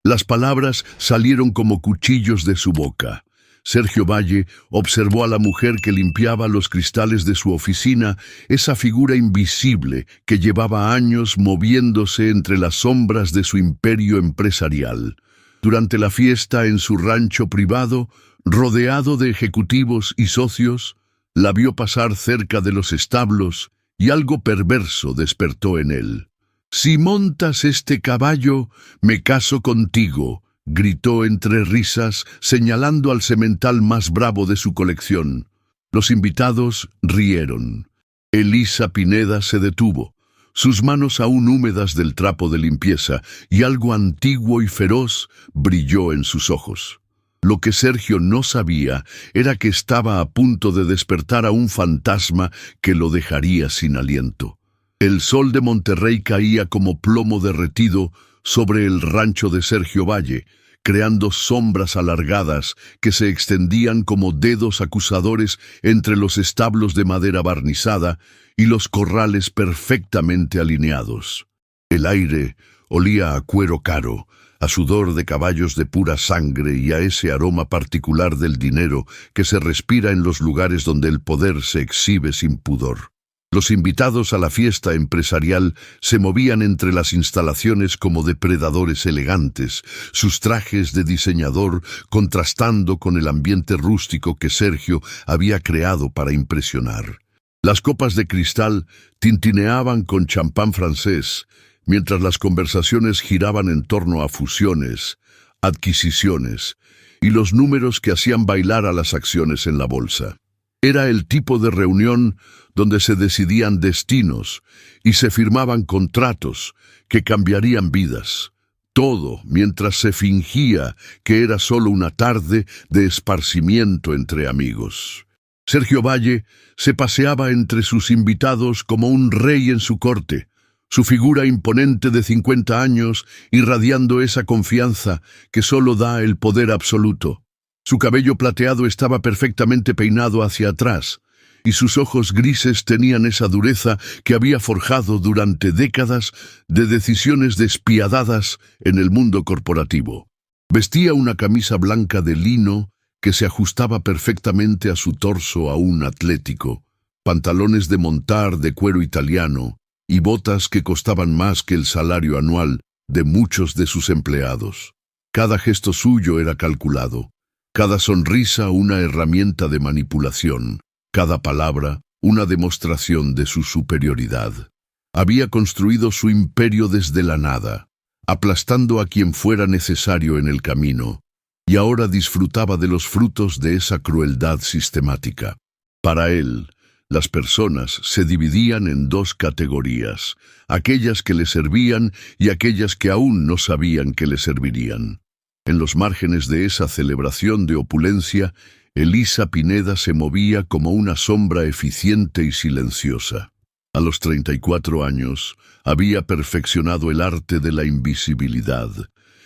Las palabras salieron como cuchillos de su boca. Sergio Valle observó a la mujer que limpiaba los cristales de su oficina, esa figura invisible que llevaba años moviéndose entre las sombras de su imperio empresarial. Durante la fiesta en su rancho privado, rodeado de ejecutivos y socios, la vio pasar cerca de los establos y algo perverso despertó en él. «Si montas este caballo, me caso contigo», gritó entre risas, señalando al semental más bravo de su colección. Los invitados rieron. Elisa Pineda se detuvo, sus manos aún húmedas del trapo de limpieza, y algo antiguo y feroz brilló en sus ojos. Lo que Sergio no sabía era que estaba a punto de despertar a un fantasma que lo dejaría sin aliento. El sol de Monterrey caía como plomo derretido sobre el rancho de Sergio Valle, creando sombras alargadas que se extendían como dedos acusadores entre los establos de madera barnizada y los corrales perfectamente alineados. El aire olía a cuero caro, a sudor de caballos de pura sangre y a ese aroma particular del dinero que se respira en los lugares donde el poder se exhibe sin pudor. Los invitados a la fiesta empresarial se movían entre las instalaciones como depredadores elegantes, sus trajes de diseñador contrastando con el ambiente rústico que Sergio había creado para impresionar. Las copas de cristal tintineaban con champán francés, mientras las conversaciones giraban en torno a fusiones, adquisiciones y los números que hacían bailar a las acciones en la bolsa. Era el tipo de reunión donde se decidían destinos y se firmaban contratos que cambiarían vidas. Todo mientras se fingía que era solo una tarde de esparcimiento entre amigos. Sergio Valle se paseaba entre sus invitados como un rey en su corte, su figura imponente de 50 años irradiando esa confianza que solo da el poder absoluto. Su cabello plateado estaba perfectamente peinado hacia atrás, y sus ojos grises tenían esa dureza que había forjado durante décadas de decisiones despiadadas en el mundo corporativo. Vestía una camisa blanca de lino que se ajustaba perfectamente a su torso aún atlético, pantalones de montar de cuero italiano y botas que costaban más que el salario anual de muchos de sus empleados. Cada gesto suyo era calculado. Cada sonrisa una herramienta de manipulación, cada palabra una demostración de su superioridad. Había construido su imperio desde la nada, aplastando a quien fuera necesario en el camino, y ahora disfrutaba de los frutos de esa crueldad sistemática. Para él, las personas se dividían en dos categorías, aquellas que le servían y aquellas que aún no sabían que le servirían. En los márgenes de esa celebración de opulencia, Elisa Pineda se movía como una sombra eficiente y silenciosa. A los 34 años, había perfeccionado el arte de la invisibilidad,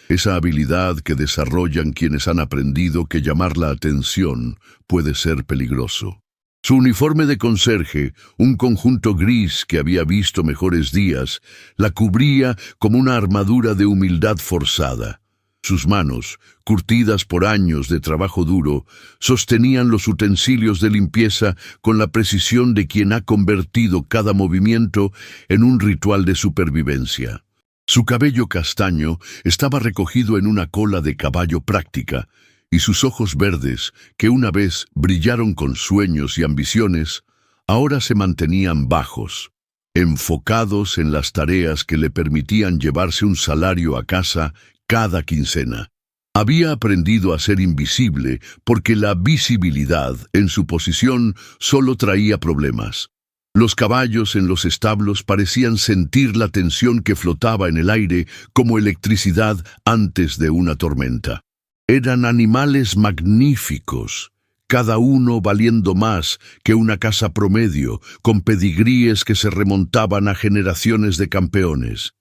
esa habilidad que desarrollan quienes han aprendido que llamar la atención puede ser peligroso. Su uniforme de conserje, un conjunto gris que había visto mejores días, la cubría como una armadura de humildad forzada. Sus manos, curtidas por años de trabajo duro, sostenían los utensilios de limpieza con la precisión de quien ha convertido cada movimiento en un ritual de supervivencia. Su cabello castaño estaba recogido en una cola de caballo práctica, y sus ojos verdes, que una vez brillaron con sueños y ambiciones, ahora se mantenían bajos, enfocados en las tareas que le permitían llevarse un salario a casa cada quincena. Había aprendido a ser invisible porque la visibilidad en su posición solo traía problemas. Los caballos en los establos parecían sentir la tensión que flotaba en el aire como electricidad antes de una tormenta. Eran animales magníficos, cada uno valiendo más que una casa promedio, con pedigríes que se remontaban a generaciones de campeones.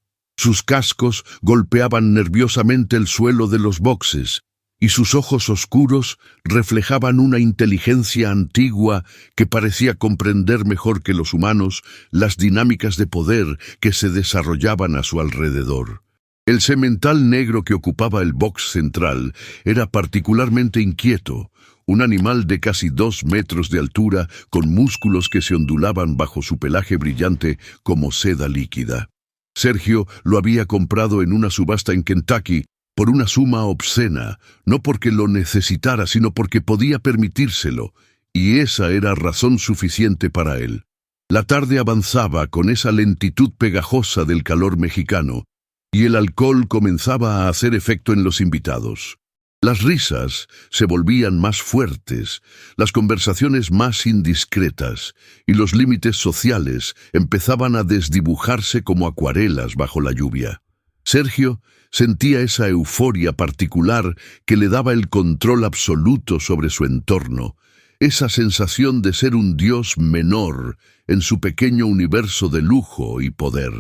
Sus cascos golpeaban nerviosamente el suelo de los boxes, y sus ojos oscuros reflejaban una inteligencia antigua que parecía comprender mejor que los humanos las dinámicas de poder que se desarrollaban a su alrededor. El semental negro que ocupaba el box central era particularmente inquieto, un animal de casi 2 metros de altura con músculos que se ondulaban bajo su pelaje brillante como seda líquida. Sergio lo había comprado en una subasta en Kentucky por una suma obscena, no porque lo necesitara, sino porque podía permitírselo, y esa era razón suficiente para él. La tarde avanzaba con esa lentitud pegajosa del calor mexicano, y el alcohol comenzaba a hacer efecto en los invitados. Las risas se volvían más fuertes, las conversaciones más indiscretas, y los límites sociales empezaban a desdibujarse como acuarelas bajo la lluvia. Sergio sentía esa euforia particular que le daba el control absoluto sobre su entorno, esa sensación de ser un dios menor en su pequeño universo de lujo y poder.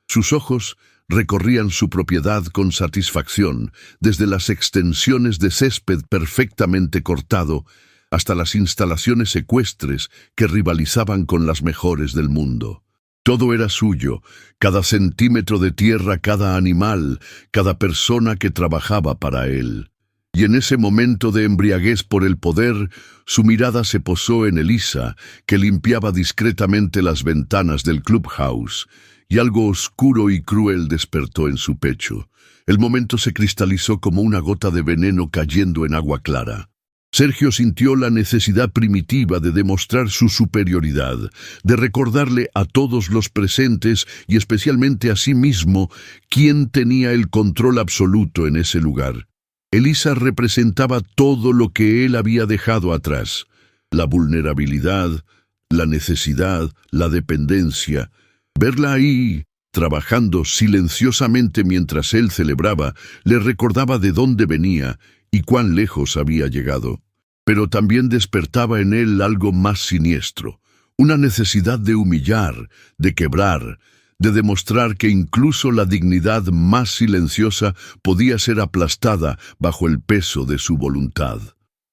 Sus ojos recorrían su propiedad con satisfacción, desde las extensiones de césped perfectamente cortado hasta las instalaciones ecuestres que rivalizaban con las mejores del mundo. Todo era suyo, cada centímetro de tierra, cada animal, cada persona que trabajaba para él. Y en ese momento de embriaguez por el poder, su mirada se posó en Elisa, que limpiaba discretamente las ventanas del clubhouse, y algo oscuro y cruel despertó en su pecho. El momento se cristalizó como una gota de veneno cayendo en agua clara. Sergio sintió la necesidad primitiva de demostrar su superioridad, de recordarle a todos los presentes y especialmente a sí mismo quién tenía el control absoluto en ese lugar. Elisa representaba todo lo que él había dejado atrás: la vulnerabilidad, la necesidad, la dependencia. Verla ahí, trabajando silenciosamente mientras él celebraba, le recordaba de dónde venía y cuán lejos había llegado. Pero también despertaba en él algo más siniestro, una necesidad de humillar, de quebrar, de demostrar que incluso la dignidad más silenciosa podía ser aplastada bajo el peso de su voluntad.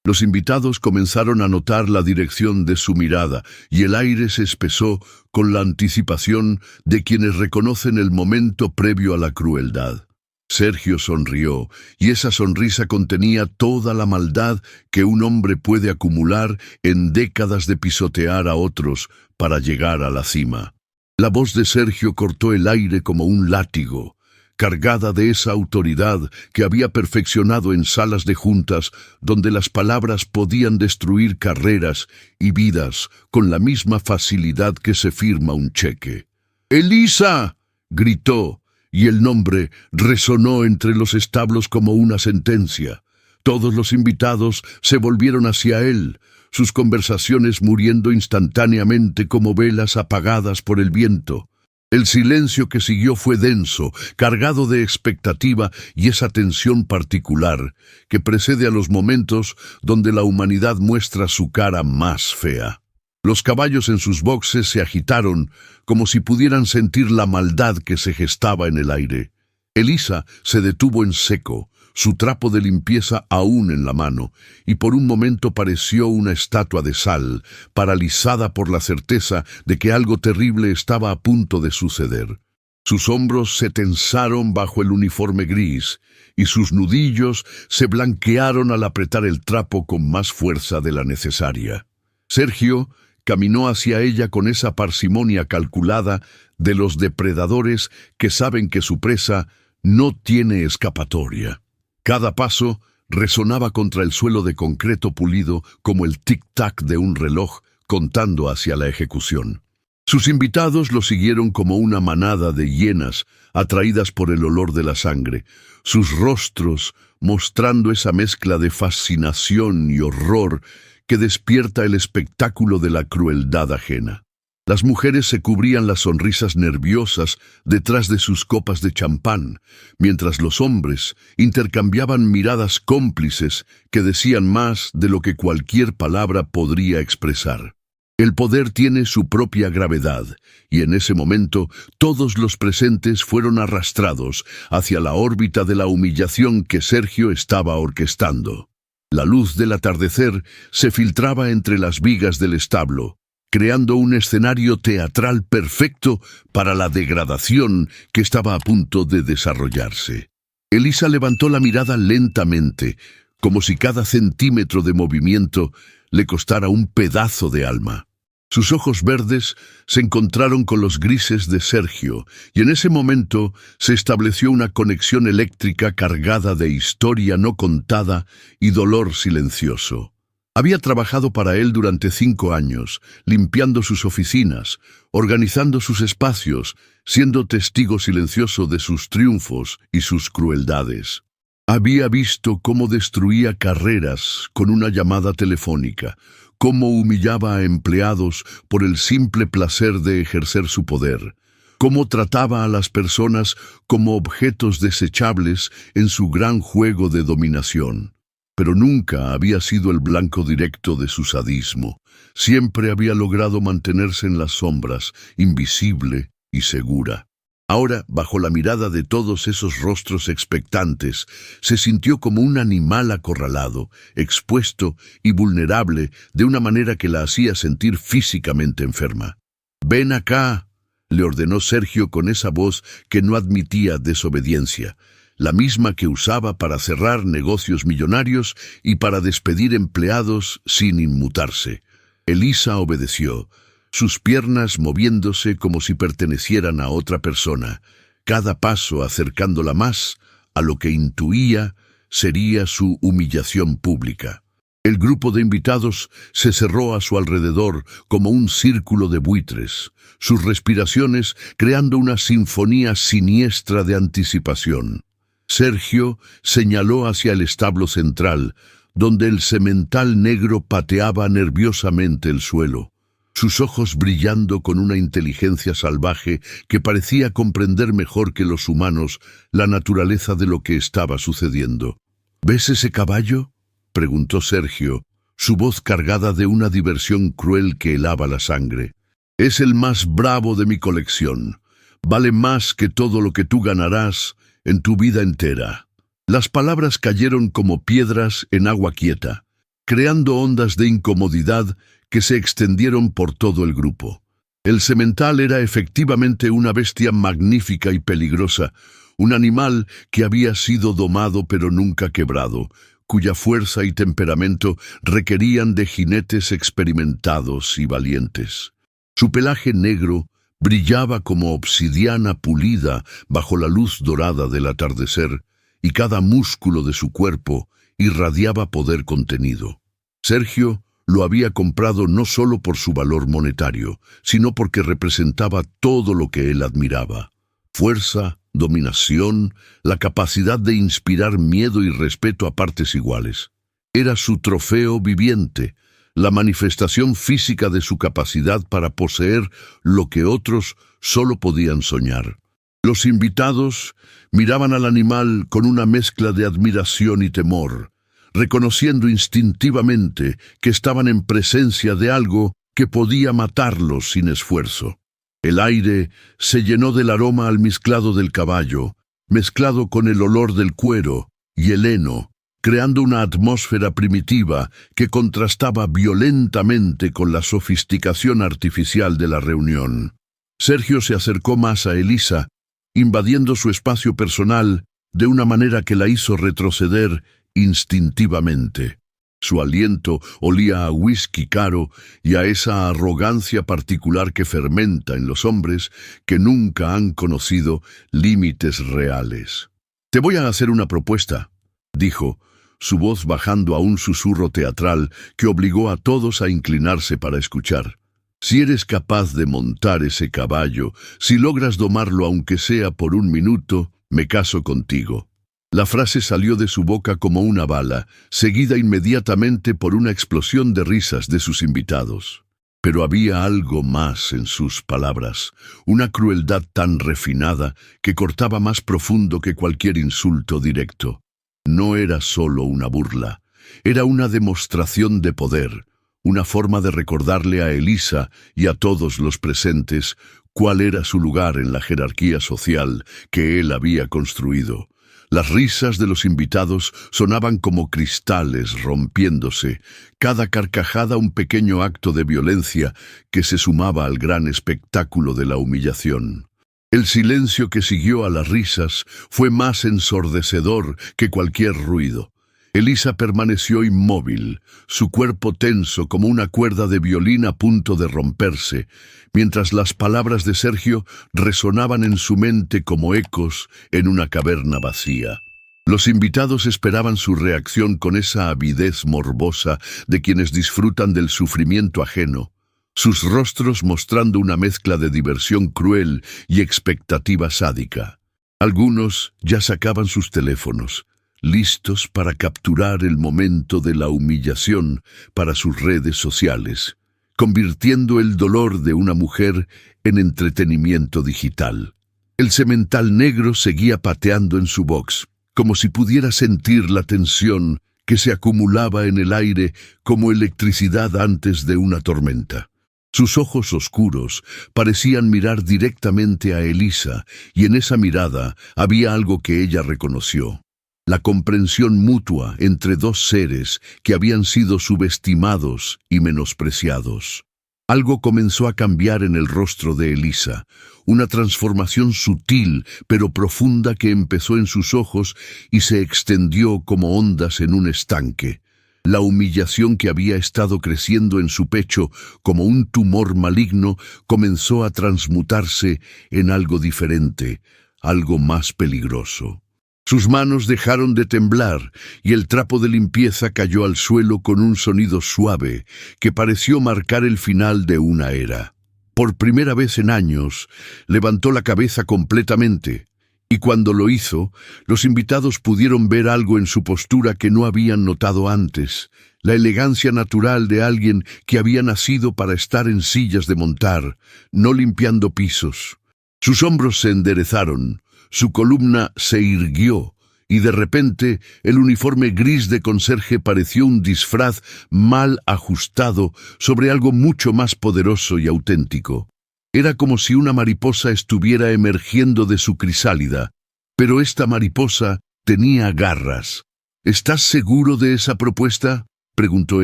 Los invitados comenzaron a notar la dirección de su mirada, y el aire se espesó con la anticipación de quienes reconocen el momento previo a la crueldad. Sergio sonrió, y esa sonrisa contenía toda la maldad que un hombre puede acumular en décadas de pisotear a otros para llegar a la cima. La voz de Sergio cortó el aire como un látigo, cargada de esa autoridad que había perfeccionado en salas de juntas donde las palabras podían destruir carreras y vidas con la misma facilidad que se firma un cheque. «¡Elisa!», gritó, y el nombre resonó entre los establos como una sentencia. Todos los invitados se volvieron hacia él, sus conversaciones muriendo instantáneamente como velas apagadas por el viento. El silencio que siguió fue denso, cargado de expectativa y esa tensión particular que precede a los momentos donde la humanidad muestra su cara más fea. Los caballos en sus boxes se agitaron como si pudieran sentir la maldad que se gestaba en el aire. Elisa se detuvo en seco, su trapo de limpieza aún en la mano, y por un momento pareció una estatua de sal, paralizada por la certeza de que algo terrible estaba a punto de suceder. Sus hombros se tensaron bajo el uniforme gris, y sus nudillos se blanquearon al apretar el trapo con más fuerza de la necesaria. Sergio caminó hacia ella con esa parsimonia calculada de los depredadores que saben que su presa no tiene escapatoria. Cada paso resonaba contra el suelo de concreto pulido como el tic-tac de un reloj contando hacia la ejecución. Sus invitados lo siguieron como una manada de hienas atraídas por el olor de la sangre, sus rostros mostrando esa mezcla de fascinación y horror que despierta el espectáculo de la crueldad ajena. Las mujeres se cubrían las sonrisas nerviosas detrás de sus copas de champán, mientras los hombres intercambiaban miradas cómplices que decían más de lo que cualquier palabra podría expresar. El poder tiene su propia gravedad, y en ese momento todos los presentes fueron arrastrados hacia la órbita de la humillación que Sergio estaba orquestando. La luz del atardecer se filtraba entre las vigas del establo, creando un escenario teatral perfecto para la degradación que estaba a punto de desarrollarse. Elisa levantó la mirada lentamente, como si cada centímetro de movimiento le costara un pedazo de alma. Sus ojos verdes se encontraron con los grises de Sergio, y en ese momento se estableció una conexión eléctrica cargada de historia no contada y dolor silencioso. Había trabajado para él durante 5 años, limpiando sus oficinas, organizando sus espacios, siendo testigo silencioso de sus triunfos y sus crueldades. Había visto cómo destruía carreras con una llamada telefónica, cómo humillaba a empleados por el simple placer de ejercer su poder, cómo trataba a las personas como objetos desechables en su gran juego de dominación. Pero nunca había sido el blanco directo de su sadismo. Siempre había logrado mantenerse en las sombras, invisible y segura. Ahora, bajo la mirada de todos esos rostros expectantes, se sintió como un animal acorralado, expuesto y vulnerable de una manera que la hacía sentir físicamente enferma. «Ven acá», le ordenó Sergio con esa voz que no admitía desobediencia, la misma que usaba para cerrar negocios millonarios y para despedir empleados sin inmutarse. Elisa obedeció, sus piernas moviéndose como si pertenecieran a otra persona, cada paso acercándola más a lo que intuía sería su humillación pública. El grupo de invitados se cerró a su alrededor como un círculo de buitres, sus respiraciones creando una sinfonía siniestra de anticipación. Sergio señaló hacia el establo central, donde el semental negro pateaba nerviosamente el suelo, sus ojos brillando con una inteligencia salvaje que parecía comprender mejor que los humanos la naturaleza de lo que estaba sucediendo. «¿Ves ese caballo?», preguntó Sergio, su voz cargada de una diversión cruel que helaba la sangre. «Es el más bravo de mi colección. Vale más que todo lo que tú ganarás en tu vida entera». Las palabras cayeron como piedras en agua quieta, creando ondas de incomodidad que se extendieron por todo el grupo. El semental era efectivamente una bestia magnífica y peligrosa, un animal que había sido domado pero nunca quebrado, cuya fuerza y temperamento requerían de jinetes experimentados y valientes. Su pelaje negro brillaba como obsidiana pulida bajo la luz dorada del atardecer, y cada músculo de su cuerpo irradiaba poder contenido. Sergio lo había comprado no solo por su valor monetario, sino porque representaba todo lo que él admiraba: fuerza, dominación, la capacidad de inspirar miedo y respeto a partes iguales. Era su trofeo viviente, la manifestación física de su capacidad para poseer lo que otros solo podían soñar. Los invitados miraban al animal con una mezcla de admiración y temor, reconociendo instintivamente que estaban en presencia de algo que podía matarlos sin esfuerzo. El aire se llenó del aroma almizclado del caballo, mezclado con el olor del cuero y el heno, creando una atmósfera primitiva que contrastaba violentamente con la sofisticación artificial de la reunión. Sergio se acercó más a Elisa, invadiendo su espacio personal de una manera que la hizo retroceder instintivamente. Su aliento olía a whisky caro y a esa arrogancia particular que fermenta en los hombres que nunca han conocido límites reales. «Te voy a hacer una propuesta», dijo, su voz bajando a un susurro teatral que obligó a todos a inclinarse para escuchar. «Si eres capaz de montar ese caballo, si logras domarlo aunque sea por 1 minuto, me caso contigo». La frase salió de su boca como una bala, seguida inmediatamente por una explosión de risas de sus invitados. Pero había algo más en sus palabras, una crueldad tan refinada que cortaba más profundo que cualquier insulto directo. No era solo una burla, era una demostración de poder, una forma de recordarle a Elisa y a todos los presentes cuál era su lugar en la jerarquía social que él había construido. Las risas de los invitados sonaban como cristales rompiéndose, cada carcajada un pequeño acto de violencia que se sumaba al gran espectáculo de la humillación. El silencio que siguió a las risas fue más ensordecedor que cualquier ruido. Elisa permaneció inmóvil, su cuerpo tenso como una cuerda de violín a punto de romperse, mientras las palabras de Sergio resonaban en su mente como ecos en una caverna vacía. Los invitados esperaban su reacción con esa avidez morbosa de quienes disfrutan del sufrimiento ajeno, sus rostros mostrando una mezcla de diversión cruel y expectativa sádica. Algunos ya sacaban sus teléfonos, listos para capturar el momento de la humillación para sus redes sociales, convirtiendo el dolor de una mujer en entretenimiento digital. El semental negro seguía pateando en su box, como si pudiera sentir la tensión que se acumulaba en el aire como electricidad antes de una tormenta. Sus ojos oscuros parecían mirar directamente a Elisa, y en esa mirada había algo que ella reconoció: la comprensión mutua entre dos seres que habían sido subestimados y menospreciados. Algo comenzó a cambiar en el rostro de Elisa, una transformación sutil pero profunda que empezó en sus ojos y se extendió como ondas en un estanque. La humillación que había estado creciendo en su pecho como un tumor maligno comenzó a transmutarse en algo diferente, algo más peligroso. Sus manos dejaron de temblar y el trapo de limpieza cayó al suelo con un sonido suave que pareció marcar el final de una era. Por primera vez en años, levantó la cabeza completamente, y cuando lo hizo, los invitados pudieron ver algo en su postura que no habían notado antes: la elegancia natural de alguien que había nacido para estar en sillas de montar, no limpiando pisos. Sus hombros se enderezaron, su columna se irguió, y de repente el uniforme gris de conserje pareció un disfraz mal ajustado sobre algo mucho más poderoso y auténtico. Era como si una mariposa estuviera emergiendo de su crisálida, pero esta mariposa tenía garras. ¿Estás seguro de esa propuesta?, preguntó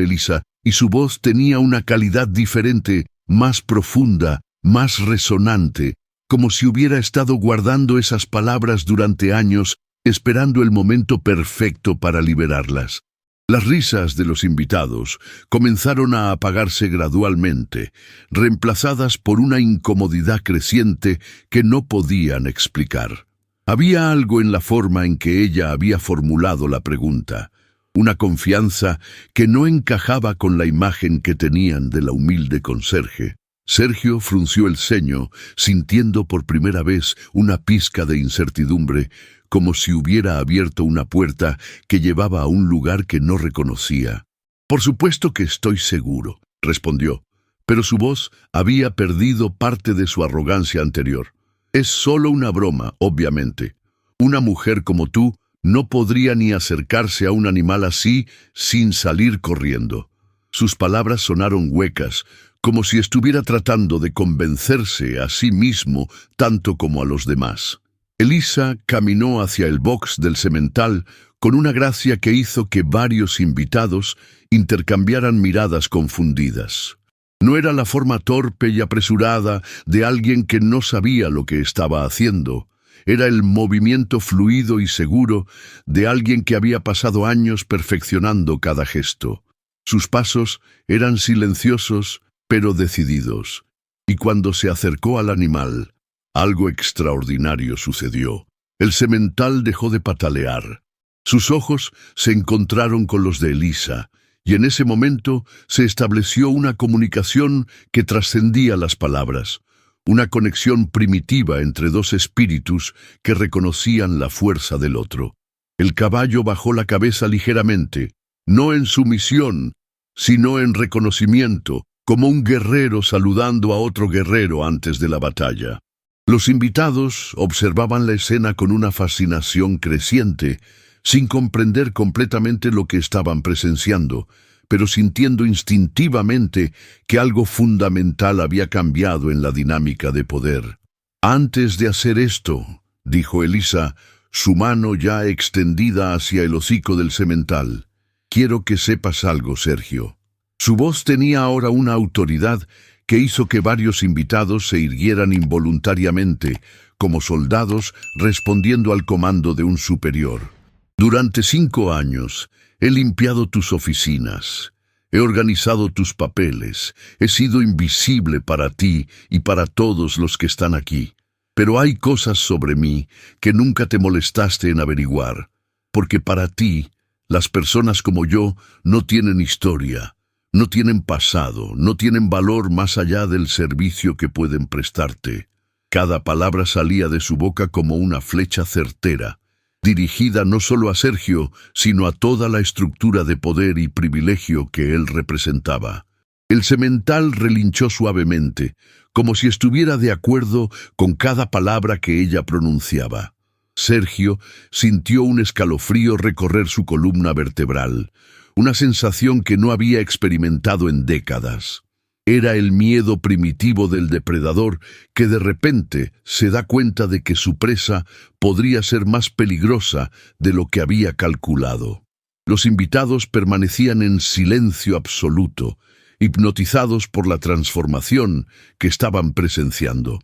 Elisa, y su voz tenía una calidad diferente, más profunda, más resonante, como si hubiera estado guardando esas palabras durante años, esperando el momento perfecto para liberarlas. Las risas de los invitados comenzaron a apagarse gradualmente, reemplazadas por una incomodidad creciente que no podían explicar. Había algo en la forma en que ella había formulado la pregunta, una confianza que no encajaba con la imagen que tenían de la humilde conserje. Sergio frunció el ceño, sintiendo por primera vez una pizca de incertidumbre, como si hubiera abierto una puerta que llevaba a un lugar que no reconocía. «Por supuesto que estoy seguro», respondió, pero su voz había perdido parte de su arrogancia anterior. «Es solo una broma, obviamente. Una mujer como tú no podría ni acercarse a un animal así sin salir corriendo». Sus palabras sonaron huecas, como si estuviera tratando de convencerse a sí mismo tanto como a los demás. Elisa caminó hacia el box del semental con una gracia que hizo que varios invitados intercambiaran miradas confundidas. No era la forma torpe y apresurada de alguien que no sabía lo que estaba haciendo. Era el movimiento fluido y seguro de alguien que había pasado años perfeccionando cada gesto. Sus pasos eran silenciosos, pero decididos, y cuando se acercó al animal, algo extraordinario sucedió. El semental dejó de patalear. Sus ojos se encontraron con los de Elisa, y en ese momento se estableció una comunicación que trascendía las palabras, una conexión primitiva entre dos espíritus que reconocían la fuerza del otro. El caballo bajó la cabeza ligeramente, no en sumisión, sino en reconocimiento, como un guerrero saludando a otro guerrero antes de la batalla. Los invitados observaban la escena con una fascinación creciente, sin comprender completamente lo que estaban presenciando, pero sintiendo instintivamente que algo fundamental había cambiado en la dinámica de poder. «Antes de hacer esto», dijo Elisa, su mano ya extendida hacia el hocico del semental. «Quiero que sepas algo, Sergio». Su voz tenía ahora una autoridad que hizo que varios invitados se irguieran involuntariamente, como soldados respondiendo al comando de un superior. «Durante 5 años he limpiado tus oficinas, he organizado tus papeles, he sido invisible para ti y para todos los que están aquí. Pero hay cosas sobre mí que nunca te molestaste en averiguar, porque para ti, las personas como yo no tienen historia, no tienen pasado, no tienen valor más allá del servicio que pueden prestarte». Cada palabra salía de su boca como una flecha certera, dirigida no solo a Sergio, sino a toda la estructura de poder y privilegio que él representaba. El semental relinchó suavemente, como si estuviera de acuerdo con cada palabra que ella pronunciaba. Sergio sintió un escalofrío recorrer su columna vertebral, una sensación que no había experimentado en décadas. Era el miedo primitivo del depredador que de repente se da cuenta de que su presa podría ser más peligrosa de lo que había calculado. Los invitados permanecían en silencio absoluto, hipnotizados por la transformación que estaban presenciando.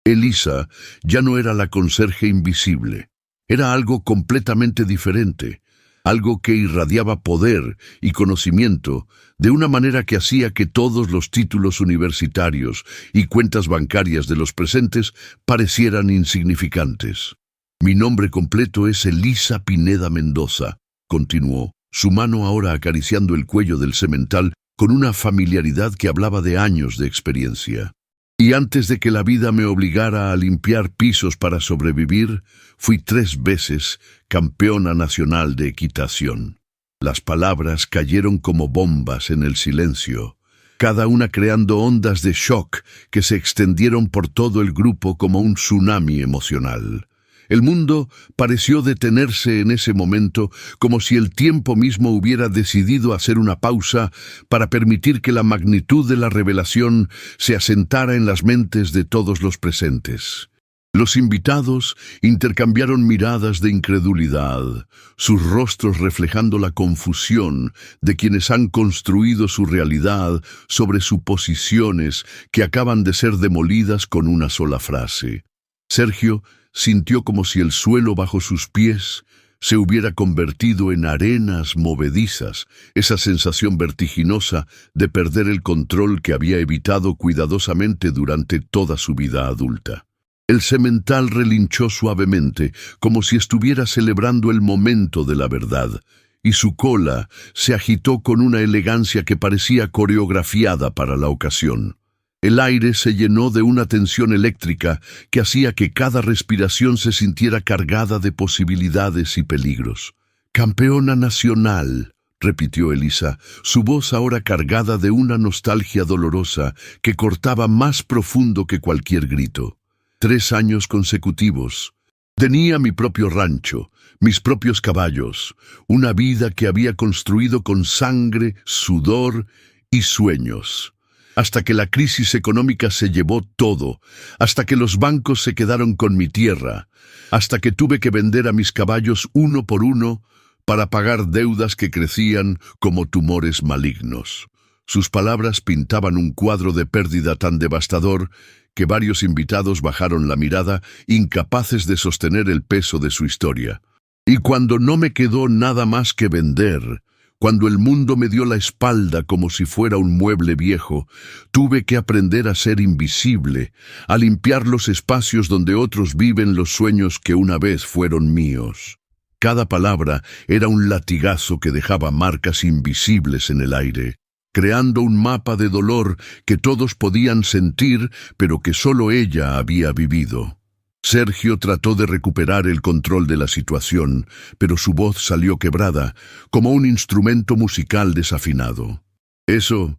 Elisa ya no era la conserje invisible, era algo completamente diferente. Algo que irradiaba poder y conocimiento de una manera que hacía que todos los títulos universitarios y cuentas bancarias de los presentes parecieran insignificantes. «Mi nombre completo es Elisa Pineda Mendoza», continuó, su mano ahora acariciando el cuello del semental con una familiaridad que hablaba de años de experiencia. «Y antes de que la vida me obligara a limpiar pisos para sobrevivir, fui 3 veces campeona nacional de equitación». Las palabras cayeron como bombas en el silencio, cada una creando ondas de shock que se extendieron por todo el grupo como un tsunami emocional. El mundo pareció detenerse en ese momento, como si el tiempo mismo hubiera decidido hacer una pausa para permitir que la magnitud de la revelación se asentara en las mentes de todos los presentes. Los invitados intercambiaron miradas de incredulidad, sus rostros reflejando la confusión de quienes han construido su realidad sobre suposiciones que acaban de ser demolidas con una sola frase. Sergio sintió como si el suelo bajo sus pies se hubiera convertido en arenas movedizas, esa sensación vertiginosa de perder el control que había evitado cuidadosamente durante toda su vida adulta. El semental relinchó suavemente, como si estuviera celebrando el momento de la verdad, y su cola se agitó con una elegancia que parecía coreografiada para la ocasión. El aire se llenó de una tensión eléctrica que hacía que cada respiración se sintiera cargada de posibilidades y peligros. «Campeona nacional», repitió Elisa, su voz ahora cargada de una nostalgia dolorosa que cortaba más profundo que cualquier grito. 3 años consecutivos. Tenía mi propio rancho, mis propios caballos, una vida que había construido con sangre, sudor y sueños. Hasta que la crisis económica se llevó todo, hasta que los bancos se quedaron con mi tierra, hasta que tuve que vender a mis caballos uno por uno para pagar deudas que crecían como tumores malignos. Sus palabras pintaban un cuadro de pérdida tan devastador que varios invitados bajaron la mirada, incapaces de sostener el peso de su historia. Y cuando no me quedó nada más que vender, cuando el mundo me dio la espalda como si fuera un mueble viejo, tuve que aprender a ser invisible, a limpiar los espacios donde otros viven los sueños que una vez fueron míos. Cada palabra era un latigazo que dejaba marcas invisibles en el aire, creando un mapa de dolor que todos podían sentir, pero que solo ella había vivido. Sergio trató de recuperar el control de la situación, pero su voz salió quebrada, como un instrumento musical desafinado. Eso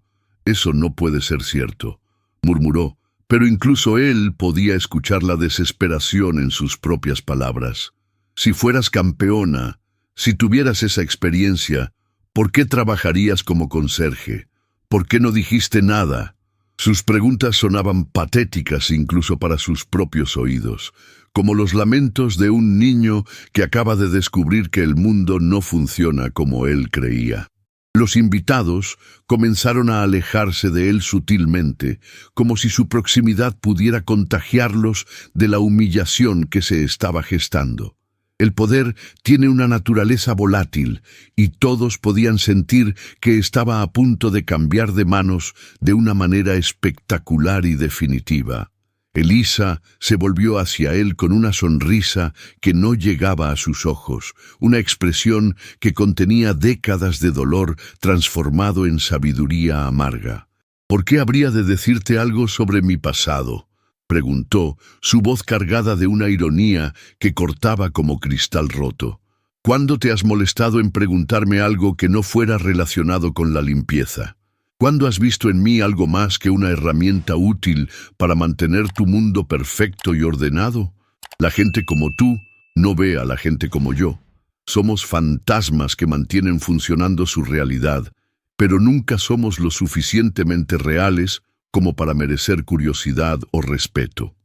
no puede ser cierto», murmuró, pero incluso él podía escuchar la desesperación en sus propias palabras. «Si fueras campeona, si tuvieras esa experiencia, ¿por qué trabajarías como conserje? ¿Por qué no dijiste nada?» Sus preguntas sonaban patéticas incluso para sus propios oídos, como los lamentos de un niño que acaba de descubrir que el mundo no funciona como él creía. Los invitados comenzaron a alejarse de él sutilmente, como si su proximidad pudiera contagiarlos de la humillación que se estaba gestando. El poder tiene una naturaleza volátil, y todos podían sentir que estaba a punto de cambiar de manos de una manera espectacular y definitiva. Elisa se volvió hacia él con una sonrisa que no llegaba a sus ojos, una expresión que contenía décadas de dolor transformado en sabiduría amarga. «¿Por qué habría de decirte algo sobre mi pasado?», preguntó, su voz cargada de una ironía que cortaba como cristal roto. «¿Cuándo te has molestado en preguntarme algo que no fuera relacionado con la limpieza? ¿Cuándo has visto en mí algo más que una herramienta útil para mantener tu mundo perfecto y ordenado? La gente como tú no ve a la gente como yo. Somos fantasmas que mantienen funcionando su realidad, pero nunca somos lo suficientemente reales como para merecer curiosidad o respeto».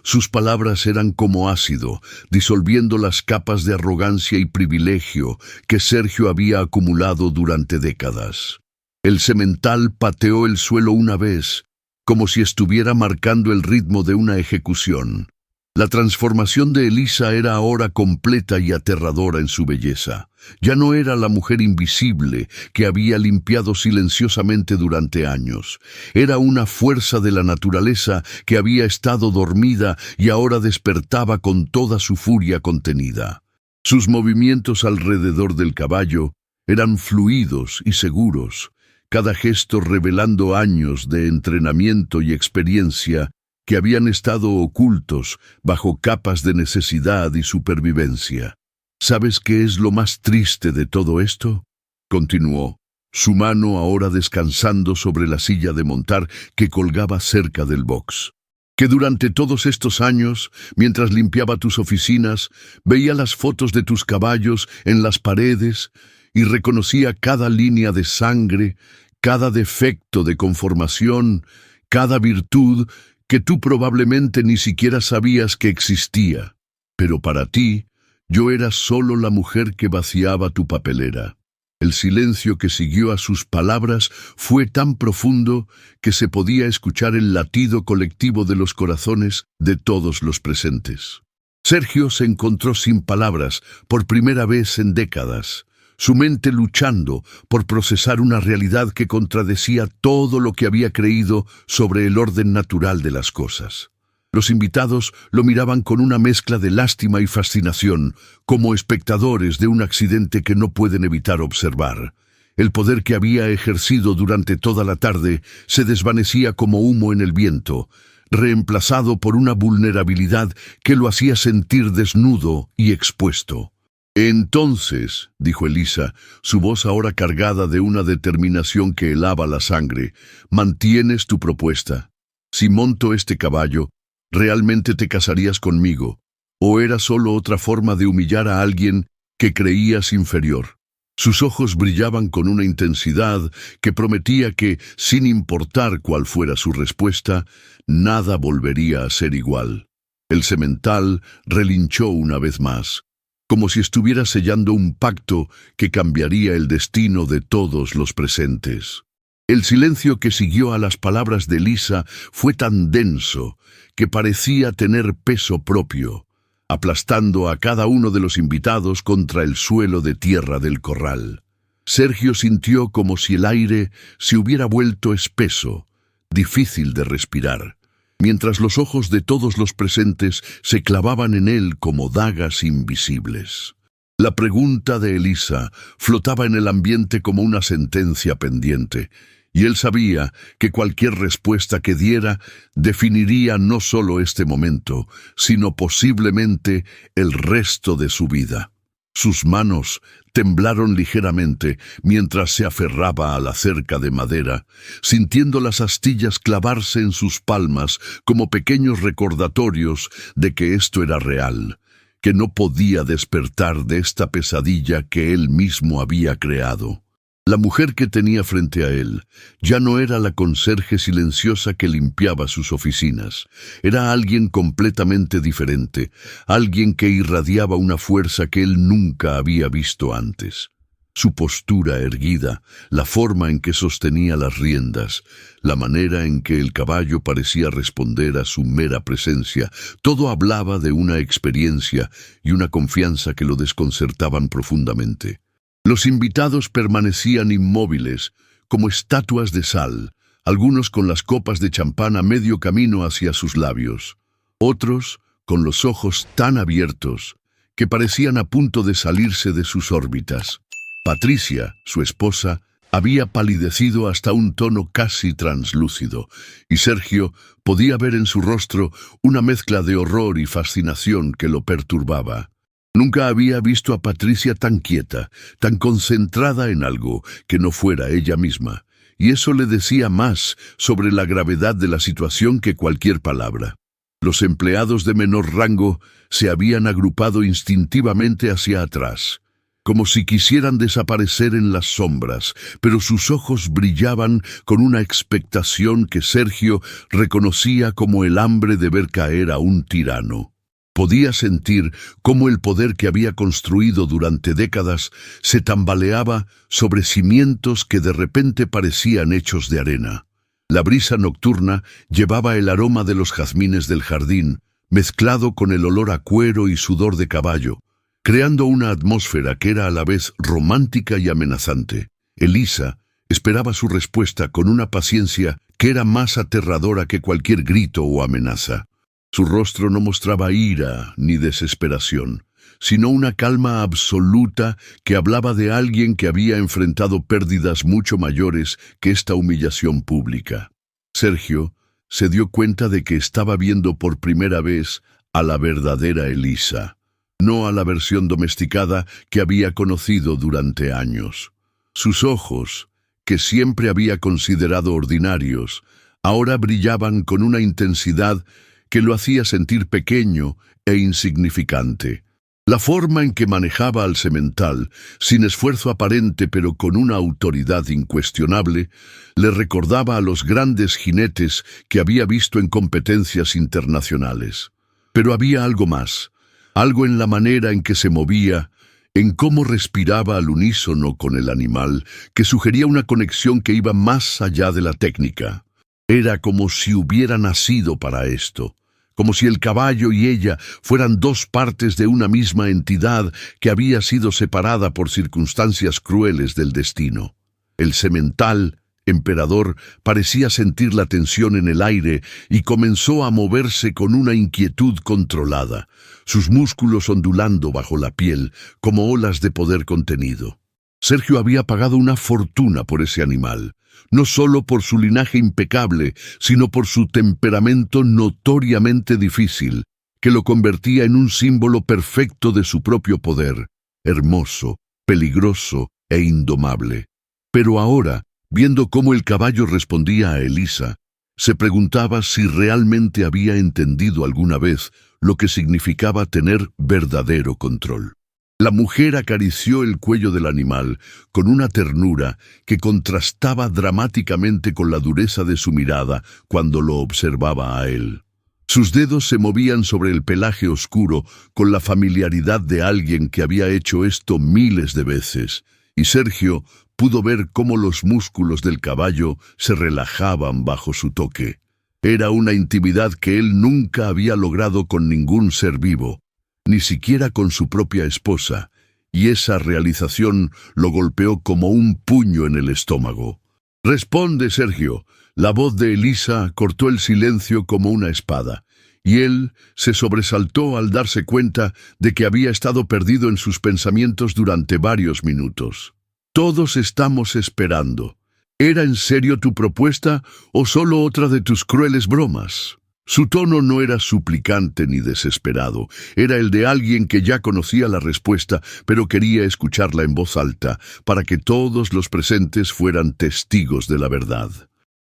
Sus palabras eran como ácido, disolviendo las capas de arrogancia y privilegio que Sergio había acumulado durante décadas. El semental pateó el suelo una vez, como si estuviera marcando el ritmo de una ejecución. La transformación de Elisa era ahora completa y aterradora en su belleza. Ya no era la mujer invisible que había limpiado silenciosamente durante años. Era una fuerza de la naturaleza que había estado dormida y ahora despertaba con toda su furia contenida. Sus movimientos alrededor del caballo eran fluidos y seguros, cada gesto revelando años de entrenamiento y experiencia que habían estado ocultos bajo capas de necesidad y supervivencia. ¿Sabes qué es lo más triste de todo esto?, continuó, su mano ahora descansando sobre la silla de montar que colgaba cerca del box. Que durante todos estos años, mientras limpiaba tus oficinas, veía las fotos de tus caballos en las paredes y reconocía cada línea de sangre, cada defecto de conformación, cada virtud que tú probablemente ni siquiera sabías que existía. Pero para ti, yo era solo la mujer que vaciaba tu papelera. El silencio que siguió a sus palabras fue tan profundo que se podía escuchar el latido colectivo de los corazones de todos los presentes. Sergio se encontró sin palabras por primera vez en décadas, su mente luchando por procesar una realidad que contradecía todo lo que había creído sobre el orden natural de las cosas. Los invitados lo miraban con una mezcla de lástima y fascinación, como espectadores de un accidente que no pueden evitar observar. El poder que había ejercido durante toda la tarde se desvanecía como humo en el viento, reemplazado por una vulnerabilidad que lo hacía sentir desnudo y expuesto. «Entonces», dijo Elisa, su voz ahora cargada de una determinación que helaba la sangre, «¿mantienes tu propuesta? Si monto este caballo, ¿realmente te casarías conmigo? ¿O era solo otra forma de humillar a alguien que creías inferior?» Sus ojos brillaban con una intensidad que prometía que, sin importar cuál fuera su respuesta, nada volvería a ser igual. El semental relinchó una vez más, como si estuviera sellando un pacto que cambiaría el destino de todos los presentes. El silencio que siguió a las palabras de Elisa fue tan denso que parecía tener peso propio, aplastando a cada uno de los invitados contra el suelo de tierra del corral. Sergio sintió como si el aire se hubiera vuelto espeso, difícil de respirar, mientras los ojos de todos los presentes se clavaban en él como dagas invisibles. La pregunta de Elisa flotaba en el ambiente como una sentencia pendiente, y él sabía que cualquier respuesta que diera definiría no solo este momento, sino posiblemente el resto de su vida. Sus manos temblaron ligeramente mientras se aferraba a la cerca de madera, sintiendo las astillas clavarse en sus palmas como pequeños recordatorios de que esto era real, que no podía despertar de esta pesadilla que él mismo había creado. La mujer que tenía frente a él ya no era la conserje silenciosa que limpiaba sus oficinas. Era alguien completamente diferente, alguien que irradiaba una fuerza que él nunca había visto antes. Su postura erguida, la forma en que sostenía las riendas, la manera en que el caballo parecía responder a su mera presencia, todo hablaba de una experiencia y una confianza que lo desconcertaban profundamente. Los invitados permanecían inmóviles, como estatuas de sal, algunos con las copas de champán a medio camino hacia sus labios, otros con los ojos tan abiertos que parecían a punto de salirse de sus órbitas. Patricia, su esposa, había palidecido hasta un tono casi translúcido, y Sergio podía ver en su rostro una mezcla de horror y fascinación que lo perturbaba. Nunca había visto a Patricia tan quieta, tan concentrada en algo que no fuera ella misma, y eso le decía más sobre la gravedad de la situación que cualquier palabra. Los empleados de menor rango se habían agrupado instintivamente hacia atrás, como si quisieran desaparecer en las sombras, pero sus ojos brillaban con una expectación que Sergio reconocía como el hambre de ver caer a un tirano. Podía sentir cómo el poder que había construido durante décadas se tambaleaba sobre cimientos que de repente parecían hechos de arena. La brisa nocturna llevaba el aroma de los jazmines del jardín, mezclado con el olor a cuero y sudor de caballo, creando una atmósfera que era a la vez romántica y amenazante. Elisa esperaba su respuesta con una paciencia que era más aterradora que cualquier grito o amenaza. Su rostro no mostraba ira ni desesperación, sino una calma absoluta que hablaba de alguien que había enfrentado pérdidas mucho mayores que esta humillación pública. Sergio se dio cuenta de que estaba viendo por primera vez a la verdadera Elisa, no a la versión domesticada que había conocido durante años. Sus ojos, que siempre había considerado ordinarios, ahora brillaban con una intensidad que lo hacía sentir pequeño e insignificante. La forma en que manejaba al semental, sin esfuerzo aparente pero con una autoridad incuestionable, le recordaba a los grandes jinetes que había visto en competencias internacionales. Pero había algo más, algo en la manera en que se movía, en cómo respiraba al unísono con el animal, que sugería una conexión que iba más allá de la técnica. Era como si hubiera nacido para esto, como si el caballo y ella fueran dos partes de una misma entidad que había sido separada por circunstancias crueles del destino. El semental, emperador, parecía sentir la tensión en el aire y comenzó a moverse con una inquietud controlada, sus músculos ondulando bajo la piel como olas de poder contenido. Sergio había pagado una fortuna por ese animal, no solo por su linaje impecable, sino por su temperamento notoriamente difícil, que lo convertía en un símbolo perfecto de su propio poder, hermoso, peligroso e indomable. Pero ahora, viendo cómo el caballo respondía a Elisa, se preguntaba si realmente había entendido alguna vez lo que significaba tener verdadero control. La mujer acarició el cuello del animal con una ternura que contrastaba dramáticamente con la dureza de su mirada cuando lo observaba a él. Sus dedos se movían sobre el pelaje oscuro con la familiaridad de alguien que había hecho esto miles de veces, y Sergio pudo ver cómo los músculos del caballo se relajaban bajo su toque. Era una intimidad que él nunca había logrado con ningún ser vivo, ni siquiera con su propia esposa, y esa realización lo golpeó como un puño en el estómago. «Responde, Sergio». La voz de Elisa cortó el silencio como una espada, y él se sobresaltó al darse cuenta de que había estado perdido en sus pensamientos durante varios minutos. «Todos estamos esperando. ¿Era en serio tu propuesta o solo otra de tus crueles bromas?» Su tono no era suplicante ni desesperado, era el de alguien que ya conocía la respuesta, pero quería escucharla en voz alta, para que todos los presentes fueran testigos de la verdad.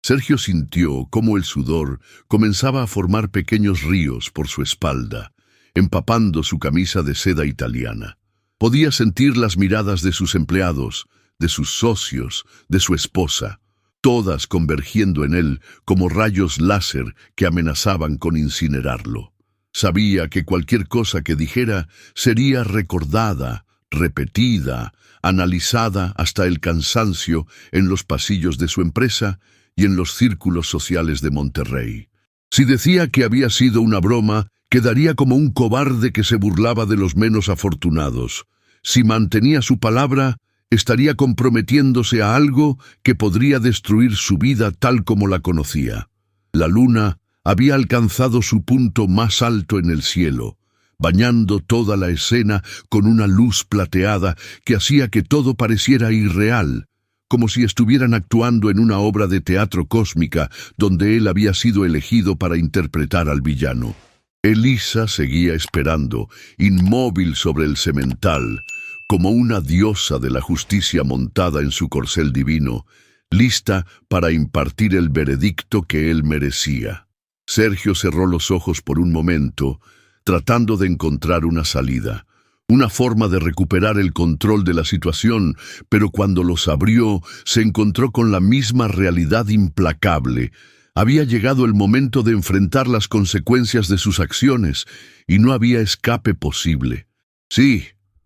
Sergio sintió cómo el sudor comenzaba a formar pequeños ríos por su espalda, empapando su camisa de seda italiana. Podía sentir las miradas de sus empleados, de sus socios, de su esposa, todas convergiendo en él como rayos láser que amenazaban con incinerarlo. Sabía que cualquier cosa que dijera sería recordada, repetida, analizada hasta el cansancio en los pasillos de su empresa y en los círculos sociales de Monterrey. Si decía que había sido una broma, quedaría como un cobarde que se burlaba de los menos afortunados. Si mantenía su palabra, estaría comprometiéndose a algo que podría destruir su vida tal como la conocía. La luna había alcanzado su punto más alto en el cielo, bañando toda la escena con una luz plateada que hacía que todo pareciera irreal, como si estuvieran actuando en una obra de teatro cósmica donde él había sido elegido para interpretar al villano. Elisa seguía esperando, inmóvil sobre el semental, como una diosa de la justicia montada en su corcel divino, lista para impartir el veredicto que él merecía. Sergio cerró los ojos por un momento, tratando de encontrar una salida, una forma de recuperar el control de la situación, pero cuando los abrió, se encontró con la misma realidad implacable. Había llegado el momento de enfrentar las consecuencias de sus acciones, y no había escape posible. «Sí»,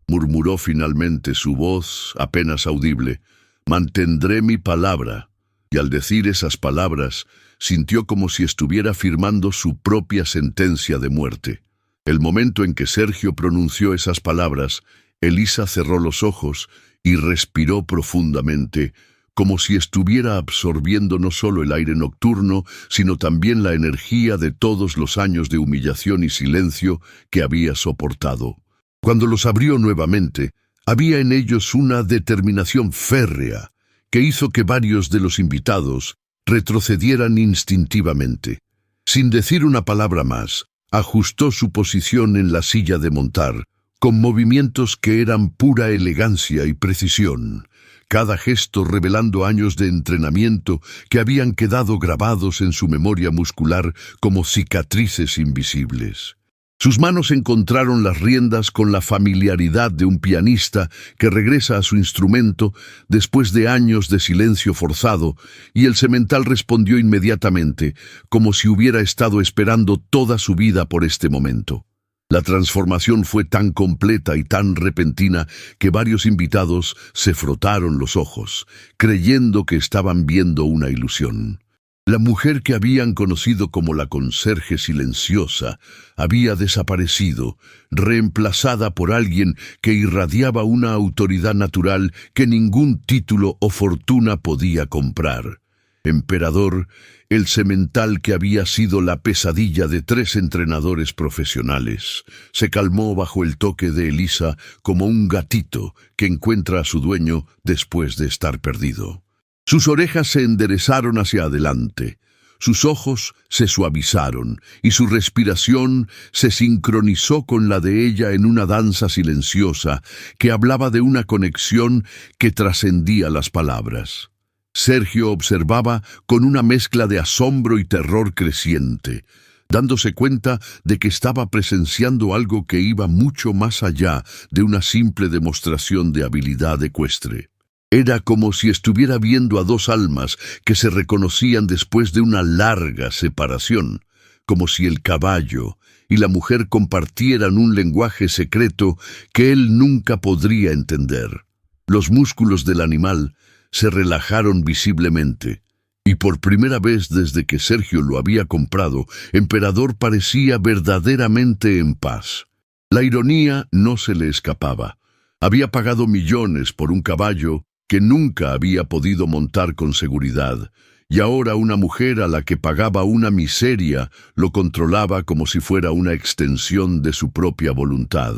murmuró finalmente, su voz apenas audible, «mantendré mi palabra». Y al decir esas palabras, sintió como si estuviera firmando su propia sentencia de muerte. El momento en que Sergio pronunció esas palabras, Elisa cerró los ojos y respiró profundamente, como si estuviera absorbiendo no solo el aire nocturno, sino también la energía de todos los años de humillación y silencio que había soportado. Cuando los abrió nuevamente, había en ellos una determinación férrea que hizo que varios de los invitados retrocedieran instintivamente. Sin decir una palabra más, ajustó su posición en la silla de montar, con movimientos que eran pura elegancia y precisión, cada gesto revelando años de entrenamiento que habían quedado grabados en su memoria muscular como cicatrices invisibles. Sus manos encontraron las riendas con la familiaridad de un pianista que regresa a su instrumento después de años de silencio forzado, y el semental respondió inmediatamente, como si hubiera estado esperando toda su vida por este momento. La transformación fue tan completa y tan repentina que varios invitados se frotaron los ojos, creyendo que estaban viendo una ilusión. La mujer que habían conocido como la conserje silenciosa había desaparecido, reemplazada por alguien que irradiaba una autoridad natural que ningún título o fortuna podía comprar. Emperador, el semental que había sido la pesadilla de 3 entrenadores profesionales, se calmó bajo el toque de Elisa como un gatito que encuentra a su dueño después de estar perdido. Sus orejas se enderezaron hacia adelante, sus ojos se suavizaron y su respiración se sincronizó con la de ella en una danza silenciosa que hablaba de una conexión que trascendía las palabras. Sergio observaba con una mezcla de asombro y terror creciente, dándose cuenta de que estaba presenciando algo que iba mucho más allá de una simple demostración de habilidad ecuestre. Era como si estuviera viendo a 2 almas que se reconocían después de una larga separación, como si el caballo y la mujer compartieran un lenguaje secreto que él nunca podría entender. Los músculos del animal se relajaron visiblemente, y por primera vez desde que Sergio lo había comprado, Emperador parecía verdaderamente en paz. La ironía no se le escapaba. Había pagado millones por un caballo que nunca había podido montar con seguridad, y ahora una mujer a la que pagaba una miseria lo controlaba como si fuera una extensión de su propia voluntad.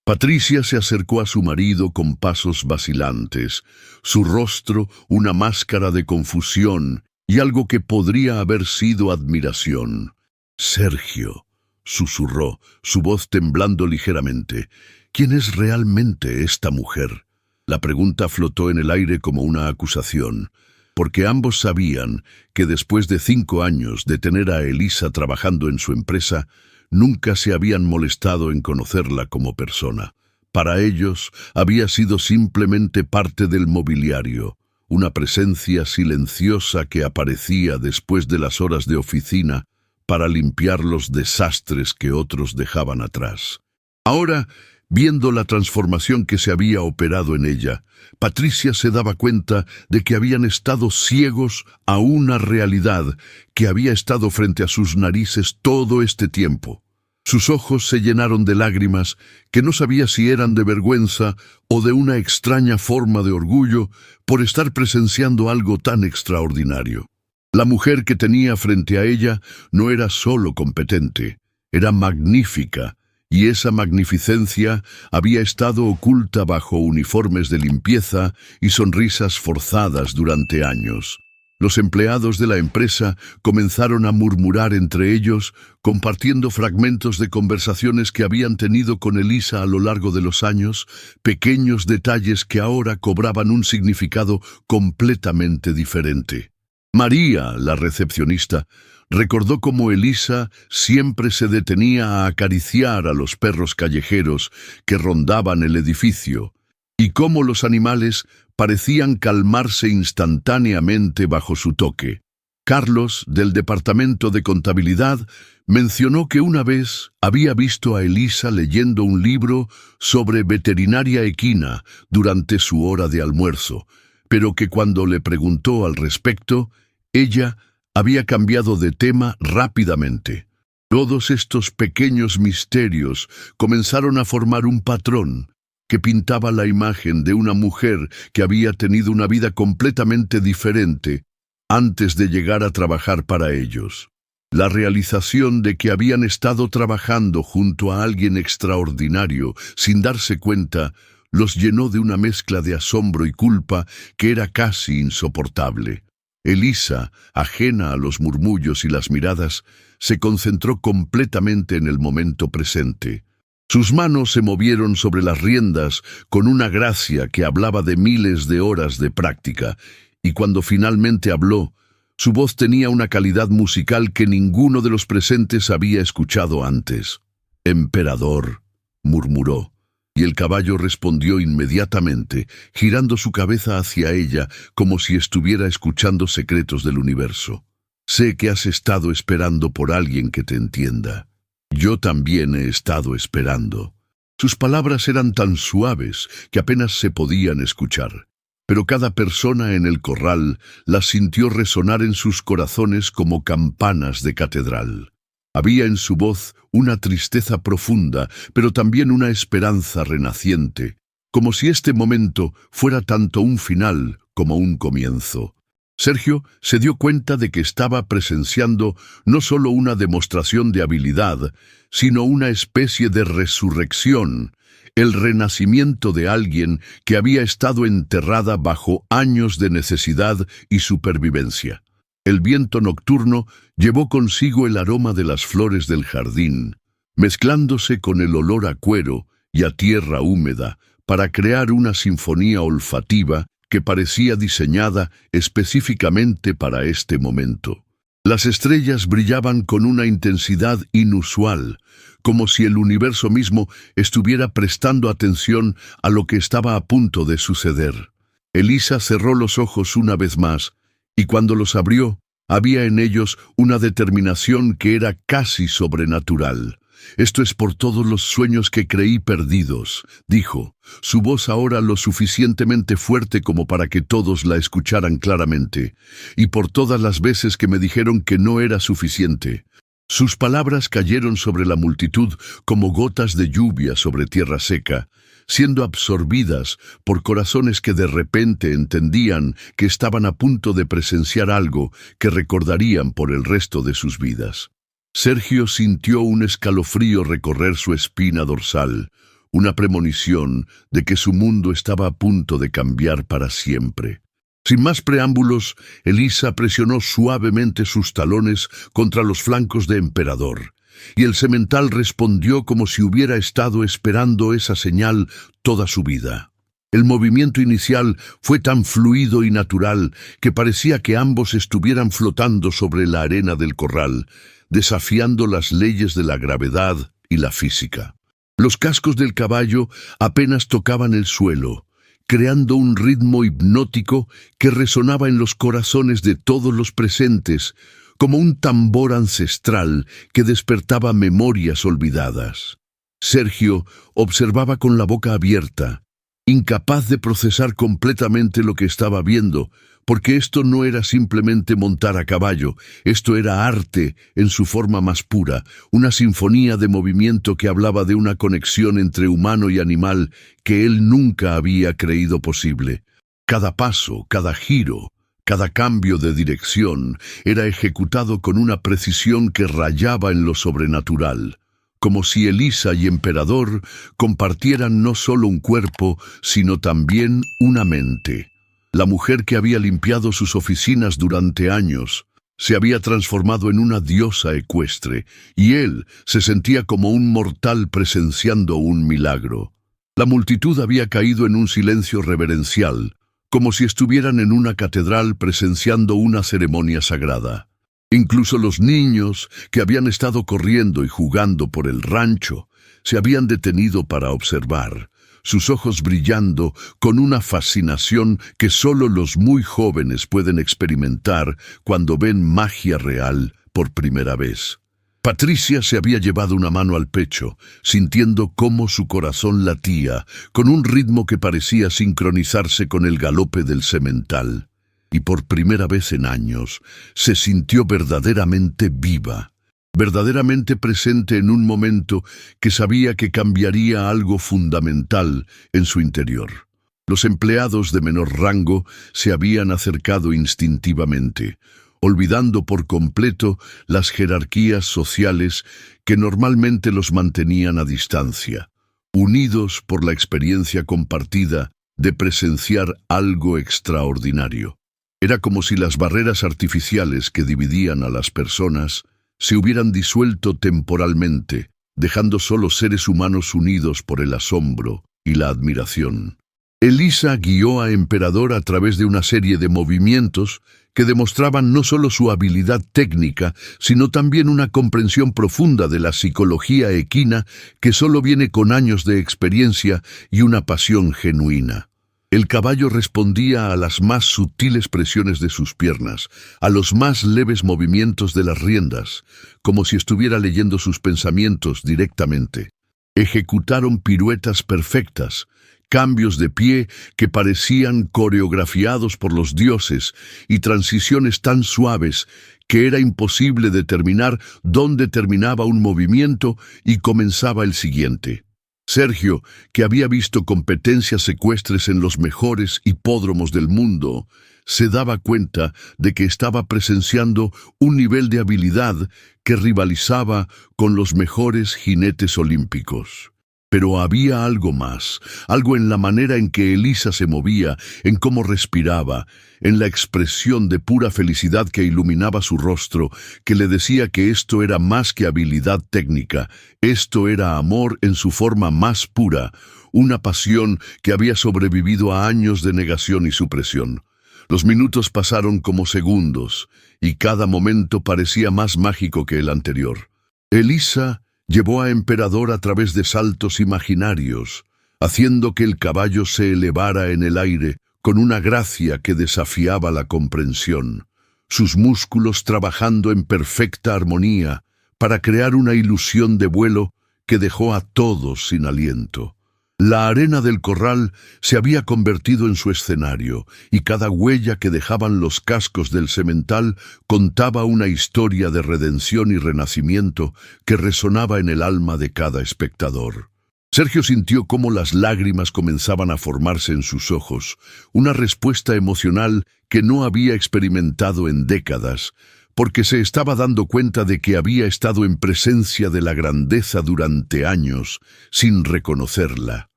Patricia se acercó a su marido con pasos vacilantes, su rostro una máscara de confusión y algo que podría haber sido admiración. «Sergio», susurró, su voz temblando ligeramente, «¿quién es realmente esta mujer?» La pregunta flotó en el aire como una acusación, porque ambos sabían que después de 5 años de tener a Elisa trabajando en su empresa, nunca se habían molestado en conocerla como persona. Para ellos había sido simplemente parte del mobiliario, una presencia silenciosa que aparecía después de las horas de oficina para limpiar los desastres que otros dejaban atrás. Ahora, viendo la transformación que se había operado en ella, Patricia se daba cuenta de que habían estado ciegos a una realidad que había estado frente a sus narices todo este tiempo. Sus ojos se llenaron de lágrimas que no sabía si eran de vergüenza o de una extraña forma de orgullo por estar presenciando algo tan extraordinario. La mujer que tenía frente a ella no era solo competente, era magnífica, y esa magnificencia había estado oculta bajo uniformes de limpieza y sonrisas forzadas durante años. Los empleados de la empresa comenzaron a murmurar entre ellos, compartiendo fragmentos de conversaciones que habían tenido con Elisa a lo largo de los años, pequeños detalles que ahora cobraban un significado completamente diferente. María, la recepcionista, recordó cómo Elisa siempre se detenía a acariciar a los perros callejeros que rondaban el edificio, y cómo los animales parecían calmarse instantáneamente bajo su toque. Carlos, del departamento de contabilidad, mencionó que una vez había visto a Elisa leyendo un libro sobre veterinaria equina durante su hora de almuerzo, pero que cuando le preguntó al respecto, ella había cambiado de tema rápidamente. Todos estos pequeños misterios comenzaron a formar un patrón que pintaba la imagen de una mujer que había tenido una vida completamente diferente antes de llegar a trabajar para ellos. La realización de que habían estado trabajando junto a alguien extraordinario sin darse cuenta los llenó de una mezcla de asombro y culpa que era casi insoportable. Elisa, ajena a los murmullos y las miradas, se concentró completamente en el momento presente. Sus manos se movieron sobre las riendas con una gracia que hablaba de miles de horas de práctica, y cuando finalmente habló, su voz tenía una calidad musical que ninguno de los presentes había escuchado antes. «Emperador», murmuró, y el caballo respondió inmediatamente, girando su cabeza hacia ella como si estuviera escuchando secretos del universo. «Sé que has estado esperando por alguien que te entienda. Yo también he estado esperando». Sus palabras eran tan suaves que apenas se podían escuchar, pero cada persona en el corral las sintió resonar en sus corazones como campanas de catedral. Había en su voz una tristeza profunda, pero también una esperanza renaciente, como si este momento fuera tanto un final como un comienzo. Sergio se dio cuenta de que estaba presenciando no solo una demostración de habilidad, sino una especie de resurrección, el renacimiento de alguien que había estado enterrada bajo años de necesidad y supervivencia. El viento nocturno llevó consigo el aroma de las flores del jardín, mezclándose con el olor a cuero y a tierra húmeda para crear una sinfonía olfativa que parecía diseñada específicamente para este momento. Las estrellas brillaban con una intensidad inusual, como si el universo mismo estuviera prestando atención a lo que estaba a punto de suceder. Elisa cerró los ojos una vez más, y cuando los abrió, había en ellos una determinación que era casi sobrenatural. «Esto es por todos los sueños que creí perdidos», dijo, su voz ahora lo suficientemente fuerte como para que todos la escucharan claramente, «y por todas las veces que me dijeron que no era suficiente». Sus palabras cayeron sobre la multitud como gotas de lluvia sobre tierra seca, siendo absorbidas por corazones que de repente entendían que estaban a punto de presenciar algo que recordarían por el resto de sus vidas. Sergio sintió un escalofrío recorrer su espina dorsal, una premonición de que su mundo estaba a punto de cambiar para siempre. Sin más preámbulos, Elisa presionó suavemente sus talones contra los flancos de Emperador, y el semental respondió como si hubiera estado esperando esa señal toda su vida. El movimiento inicial fue tan fluido y natural que parecía que ambos estuvieran flotando sobre la arena del corral, desafiando las leyes de la gravedad y la física. Los cascos del caballo apenas tocaban el suelo, creando un ritmo hipnótico que resonaba en los corazones de todos los presentes, como un tambor ancestral que despertaba memorias olvidadas. Sergio observaba con la boca abierta, incapaz de procesar completamente lo que estaba viendo, porque esto no era simplemente montar a caballo, esto era arte en su forma más pura, una sinfonía de movimiento que hablaba de una conexión entre humano y animal que él nunca había creído posible. Cada paso, cada giro, cada cambio de dirección era ejecutado con una precisión que rayaba en lo sobrenatural, como si Elisa y Emperador compartieran no solo un cuerpo, sino también una mente. La mujer que había limpiado sus oficinas durante años se había transformado en una diosa ecuestre, y él se sentía como un mortal presenciando un milagro. La multitud había caído en un silencio reverencial, como si estuvieran en una catedral presenciando una ceremonia sagrada. Incluso los niños, que habían estado corriendo y jugando por el rancho, se habían detenido para observar, sus ojos brillando con una fascinación que solo los muy jóvenes pueden experimentar cuando ven magia real por primera vez. Patricia se había llevado una mano al pecho, sintiendo cómo su corazón latía, con un ritmo que parecía sincronizarse con el galope del semental. Y por primera vez en años, se sintió verdaderamente viva, verdaderamente presente en un momento que sabía que cambiaría algo fundamental en su interior. Los empleados de menor rango se habían acercado instintivamente, olvidando por completo las jerarquías sociales que normalmente los mantenían a distancia, unidos por la experiencia compartida de presenciar algo extraordinario. Era como si las barreras artificiales que dividían a las personas se hubieran disuelto temporalmente, dejando solo seres humanos unidos por el asombro y la admiración. Elisa guió a Emperador a través de una serie de movimientos que demostraban no solo su habilidad técnica, sino también una comprensión profunda de la psicología equina que solo viene con años de experiencia y una pasión genuina. El caballo respondía a las más sutiles presiones de sus piernas, a los más leves movimientos de las riendas, como si estuviera leyendo sus pensamientos directamente. Ejecutaron piruetas perfectas, cambios de pie que parecían coreografiados por los dioses y transiciones tan suaves que era imposible determinar dónde terminaba un movimiento y comenzaba el siguiente. Sergio, que había visto competencias ecuestres en los mejores hipódromos del mundo, se daba cuenta de que estaba presenciando un nivel de habilidad que rivalizaba con los mejores jinetes olímpicos. Pero había algo más, algo en la manera en que Elisa se movía, en cómo respiraba, en la expresión de pura felicidad que iluminaba su rostro, que le decía que esto era más que habilidad técnica, esto era amor en su forma más pura, una pasión que había sobrevivido a años de negación y supresión. Los minutos pasaron como segundos, y cada momento parecía más mágico que el anterior. Elisa llevó a Emperador a través de saltos imaginarios, haciendo que el caballo se elevara en el aire con una gracia que desafiaba la comprensión, sus músculos trabajando en perfecta armonía para crear una ilusión de vuelo que dejó a todos sin aliento. La arena del corral se había convertido en su escenario, y cada huella que dejaban los cascos del semental contaba una historia de redención y renacimiento que resonaba en el alma de cada espectador. Sergio sintió cómo las lágrimas comenzaban a formarse en sus ojos, una respuesta emocional que no había experimentado en décadas, porque se estaba dando cuenta de que había estado en presencia de la grandeza durante años, sin reconocerla.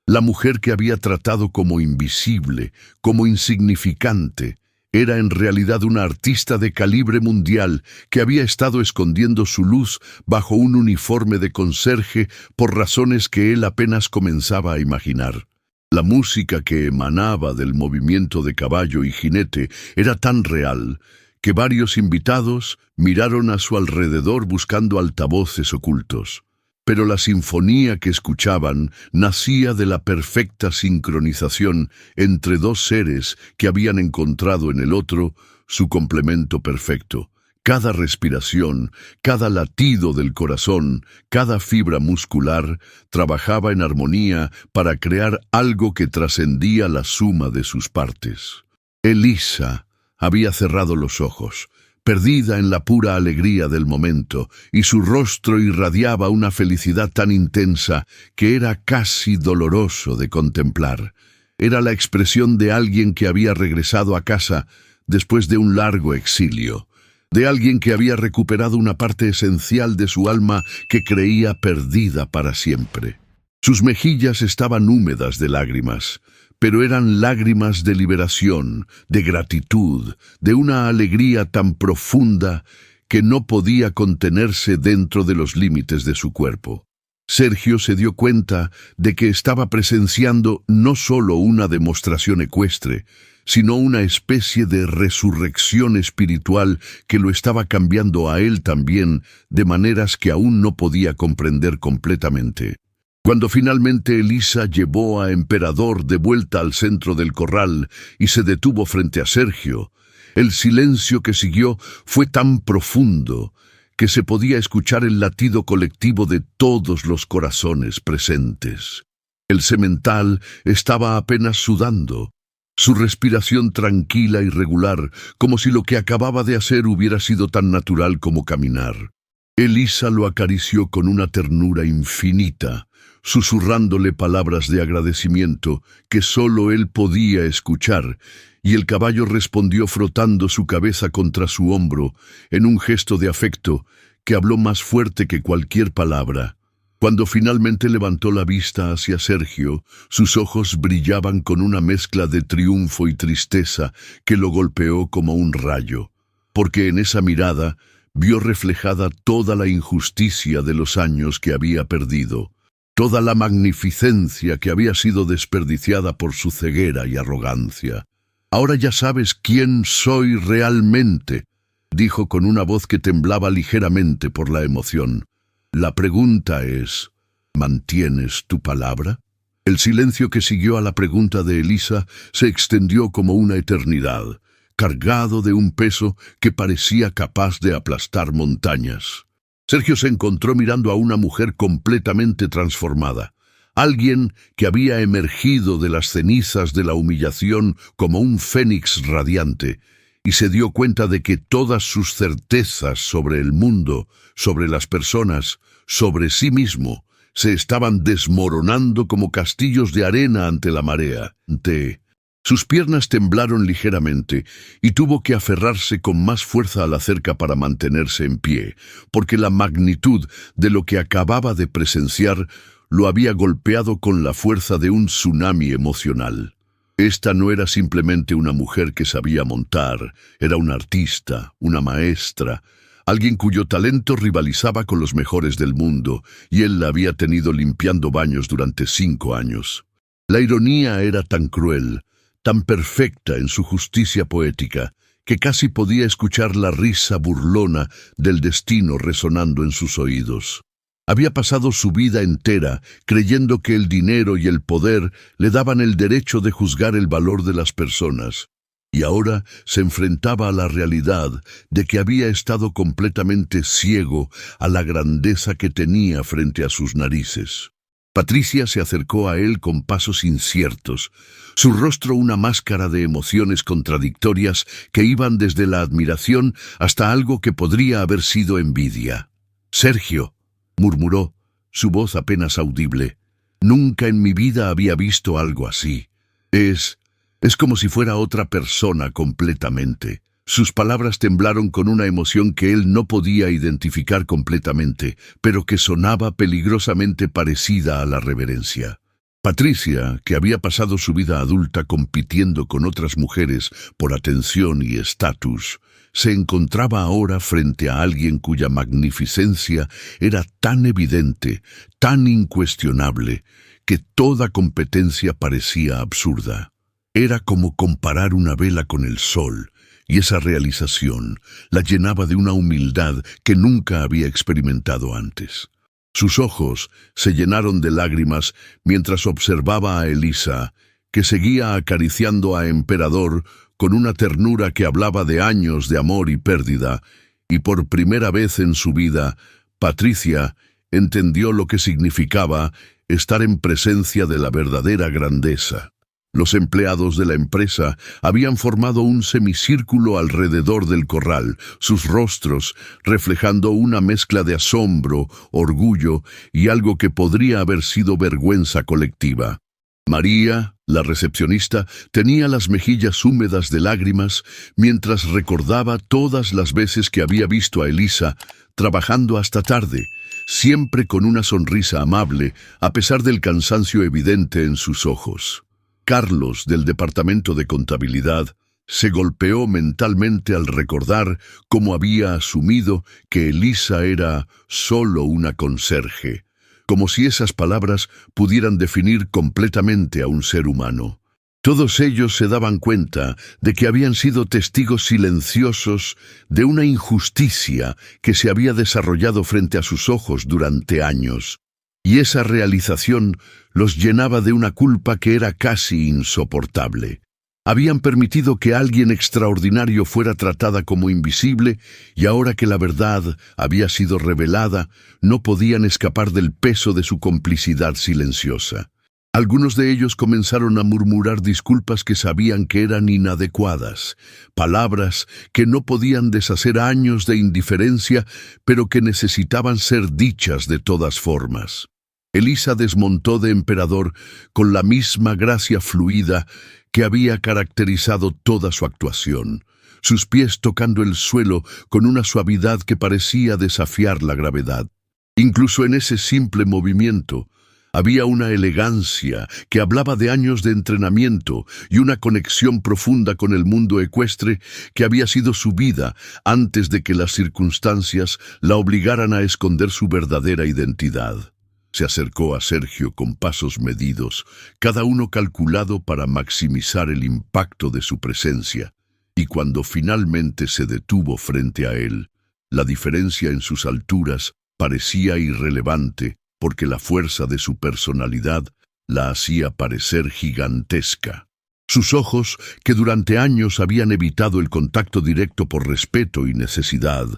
La mujer que había tratado como invisible, como insignificante, era en realidad una artista de calibre mundial que había estado escondiendo su luz bajo un uniforme de conserje por razones que él apenas comenzaba a imaginar. La música que emanaba del movimiento de caballo y jinete era tan real que varios invitados miraron a su alrededor buscando altavoces ocultos. pero la sinfonía que escuchaban nacía de la perfecta sincronización entre dos seres que habían encontrado en el otro su complemento perfecto. Cada respiración, cada latido del corazón, cada fibra muscular trabajaba en armonía para crear algo que trascendía la suma de sus partes. Elisa había cerrado los ojos, perdida en la pura alegría del momento, y su rostro irradiaba una felicidad tan intensa que era casi doloroso de contemplar. Era la expresión de alguien que había regresado a casa después de un largo exilio, de alguien que había recuperado una parte esencial de su alma que creía perdida para siempre. Sus mejillas estaban húmedas de lágrimas, pero eran lágrimas de liberación, de gratitud, de una alegría tan profunda que no podía contenerse dentro de los límites de su cuerpo. Sergio se dio cuenta de que estaba presenciando no solo una demostración ecuestre, sino una especie de resurrección espiritual que lo estaba cambiando a él también de maneras que aún no podía comprender completamente. Cuando finalmente Elisa llevó a Emperador de vuelta al centro del corral y se detuvo frente a Sergio, el silencio que siguió fue tan profundo que se podía escuchar el latido colectivo de todos los corazones presentes. El semental estaba apenas sudando, su respiración tranquila y regular, como si lo que acababa de hacer hubiera sido tan natural como caminar. Elisa lo acarició con una ternura infinita, susurrándole palabras de agradecimiento que solo él podía escuchar, y el caballo respondió frotando su cabeza contra su hombro en un gesto de afecto que habló más fuerte que cualquier palabra. Cuando finalmente levantó la vista hacia Sergio, sus ojos brillaban con una mezcla de triunfo y tristeza que lo golpeó como un rayo, porque en esa mirada vio reflejada toda la injusticia de los años que había perdido, toda la magnificencia que había sido desperdiciada por su ceguera y arrogancia. «Ahora ya sabes quién soy realmente», dijo con una voz que temblaba ligeramente por la emoción. «La pregunta es, ¿mantienes tu palabra?» El silencio que siguió a la pregunta de Elisa se extendió como una eternidad, cargado de un peso que parecía capaz de aplastar montañas. Sergio se encontró mirando a una mujer completamente transformada, alguien que había emergido de las cenizas de la humillación como un fénix radiante, y se dio cuenta de que todas sus certezas sobre el mundo, sobre las personas, sobre sí mismo, se estaban desmoronando como castillos de arena ante la marea. Sus piernas temblaron ligeramente y tuvo que aferrarse con más fuerza a la cerca para mantenerse en pie, porque la magnitud de lo que acababa de presenciar lo había golpeado con la fuerza de un tsunami emocional. Esta no era simplemente una mujer que sabía montar, era una artista, una maestra, alguien cuyo talento rivalizaba con los mejores del mundo, y él la había tenido limpiando baños durante 5 años. La ironía era tan cruel, tan perfecta en su justicia poética, que casi podía escuchar la risa burlona del destino resonando en sus oídos. Había pasado su vida entera creyendo que el dinero y el poder le daban el derecho de juzgar el valor de las personas, y ahora se enfrentaba a la realidad de que había estado completamente ciego a la grandeza que tenía frente a sus narices. Patricia se acercó a él con pasos inciertos, su rostro una máscara de emociones contradictorias que iban desde la admiración hasta algo que podría haber sido envidia. «Sergio», murmuró, su voz apenas audible, «nunca en mi vida había visto algo así. Es como si fuera otra persona completamente». Sus palabras temblaron con una emoción que él no podía identificar completamente, pero que sonaba peligrosamente parecida a la reverencia. Patricia, que había pasado su vida adulta compitiendo con otras mujeres por atención y estatus, se encontraba ahora frente a alguien cuya magnificencia era tan evidente, tan incuestionable, que toda competencia parecía absurda. Era como comparar una vela con el sol, y esa realización la llenaba de una humildad que nunca había experimentado antes. Sus ojos se llenaron de lágrimas mientras observaba a Elisa, que seguía acariciando a Emperador con una ternura que hablaba de años de amor y pérdida, y por primera vez en su vida, Patricia entendió lo que significaba estar en presencia de la verdadera grandeza. Los empleados de la empresa habían formado un semicírculo alrededor del corral, sus rostros reflejando una mezcla de asombro, orgullo y algo que podría haber sido vergüenza colectiva. María, la recepcionista, tenía las mejillas húmedas de lágrimas mientras recordaba todas las veces que había visto a Elisa trabajando hasta tarde, siempre con una sonrisa amable, a pesar del cansancio evidente en sus ojos. Carlos, del departamento de contabilidad, se golpeó mentalmente al recordar cómo había asumido que Elisa era solo una conserje, como si esas palabras pudieran definir completamente a un ser humano. Todos ellos se daban cuenta de que habían sido testigos silenciosos de una injusticia que se había desarrollado frente a sus ojos durante años. Y esa realización los llenaba de una culpa que era casi insoportable. Habían permitido que alguien extraordinario fuera tratada como invisible, y ahora que la verdad había sido revelada, no podían escapar del peso de su complicidad silenciosa. Algunos de ellos comenzaron a murmurar disculpas que sabían que eran inadecuadas, palabras que no podían deshacer años de indiferencia, pero que necesitaban ser dichas de todas formas. Elisa desmontó de Emperador con la misma gracia fluida que había caracterizado toda su actuación, sus pies tocando el suelo con una suavidad que parecía desafiar la gravedad. Incluso en ese simple movimiento, había una elegancia que hablaba de años de entrenamiento y una conexión profunda con el mundo ecuestre que había sido su vida antes de que las circunstancias la obligaran a esconder su verdadera identidad. Se acercó a Sergio con pasos medidos, cada uno calculado para maximizar el impacto de su presencia, y cuando finalmente se detuvo frente a él, la diferencia en sus alturas parecía irrelevante, porque la fuerza de su personalidad la hacía parecer gigantesca. Sus ojos, que durante años habían evitado el contacto directo por respeto y necesidad,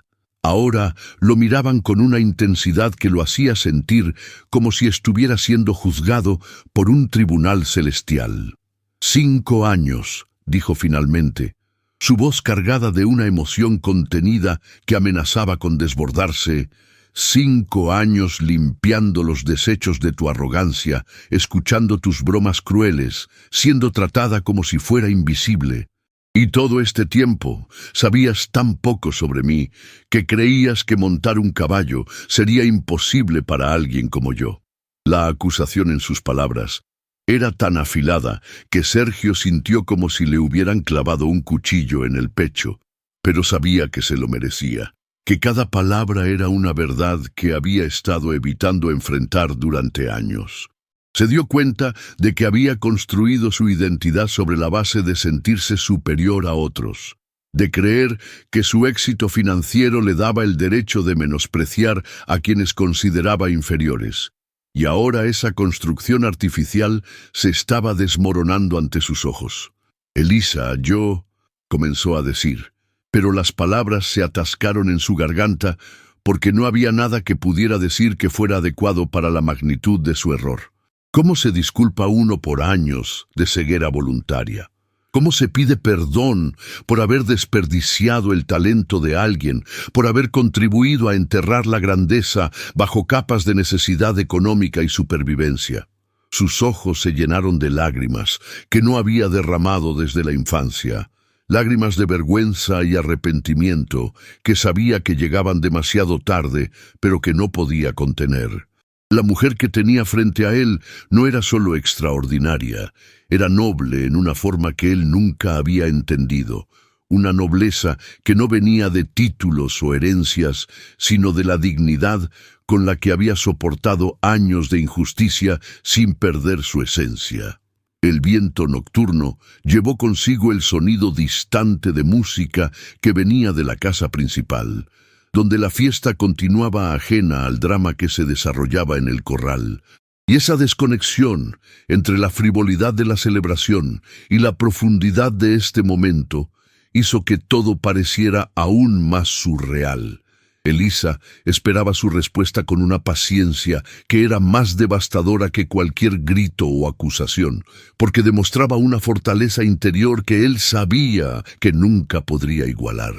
ahora lo miraban con una intensidad que lo hacía sentir como si estuviera siendo juzgado por un tribunal celestial. 5 años, dijo finalmente, su voz cargada de una emoción contenida que amenazaba con desbordarse. 5 años limpiando los desechos de tu arrogancia, escuchando tus bromas crueles, siendo tratada como si fuera invisible. Y todo este tiempo sabías tan poco sobre mí que creías que montar un caballo sería imposible para alguien como yo. La acusación en sus palabras era tan afilada que Sergio sintió como si le hubieran clavado un cuchillo en el pecho, pero sabía que se lo merecía, que cada palabra era una verdad que había estado evitando enfrentar durante años. Se dio cuenta de que había construido su identidad sobre la base de sentirse superior a otros, de creer que su éxito financiero le daba el derecho de menospreciar a quienes consideraba inferiores. Y ahora esa construcción artificial se estaba desmoronando ante sus ojos. «Elisa, comenzó a decir, pero las palabras se atascaron en su garganta porque no había nada que pudiera decir que fuera adecuado para la magnitud de su error. ¿Cómo se disculpa uno por años de ceguera voluntaria? ¿Cómo se pide perdón por haber desperdiciado el talento de alguien, por haber contribuido a enterrar la grandeza bajo capas de necesidad económica y supervivencia? Sus ojos se llenaron de lágrimas que no había derramado desde la infancia, lágrimas de vergüenza y arrepentimiento que sabía que llegaban demasiado tarde, pero que no podía contener. La mujer que tenía frente a él no era solo extraordinaria, era noble en una forma que él nunca había entendido, una nobleza que no venía de títulos o herencias, sino de la dignidad con la que había soportado años de injusticia sin perder su esencia. El viento nocturno llevó consigo el sonido distante de música que venía de la casa principal. donde la fiesta continuaba ajena al drama que se desarrollaba en el corral. Y esa desconexión entre la frivolidad de la celebración y la profundidad de este momento hizo que todo pareciera aún más surreal. Elisa esperaba su respuesta con una paciencia que era más devastadora que cualquier grito o acusación, porque demostraba una fortaleza interior que él sabía que nunca podría igualar.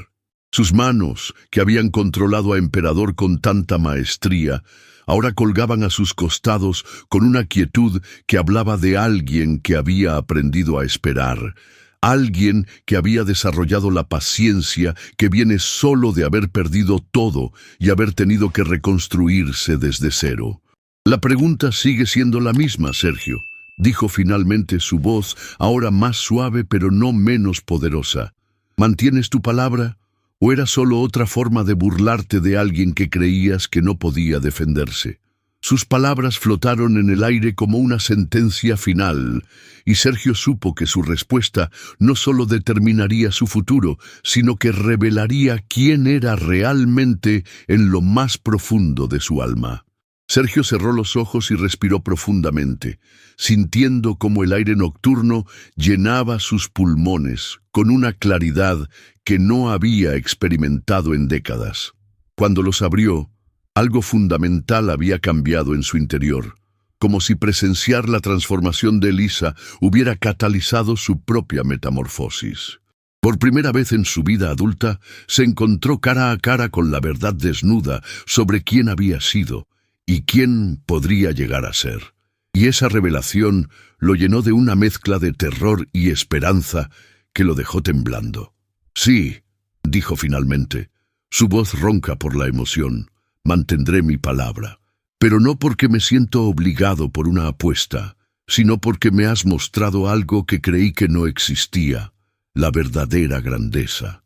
Sus manos, que habían controlado a Emperador con tanta maestría, ahora colgaban a sus costados con una quietud que hablaba de alguien que había aprendido a esperar, alguien que había desarrollado la paciencia que viene solo de haber perdido todo y haber tenido que reconstruirse desde cero. La pregunta sigue siendo la misma, Sergio, dijo finalmente su voz, ahora más suave pero no menos poderosa. ¿Mantienes tu palabra? ¿O era solo otra forma de burlarte de alguien que creías que no podía defenderse? Sus palabras flotaron en el aire como una sentencia final, y Sergio supo que su respuesta no solo determinaría su futuro, sino que revelaría quién era realmente en lo más profundo de su alma. Sergio cerró los ojos y respiró profundamente, sintiendo como el aire nocturno llenaba sus pulmones con una claridad que no había experimentado en décadas. Cuando los abrió, algo fundamental había cambiado en su interior, como si presenciar la transformación de Elisa hubiera catalizado su propia metamorfosis. Por primera vez en su vida adulta, se encontró cara a cara con la verdad desnuda sobre quién había sido y quién podría llegar a ser. Y esa revelación lo llenó de una mezcla de terror y esperanza que lo dejó temblando. «Sí», dijo finalmente, su voz ronca por la emoción, «mantendré mi palabra, pero no porque me siento obligado por una apuesta, sino porque me has mostrado algo que creí que no existía, la verdadera grandeza».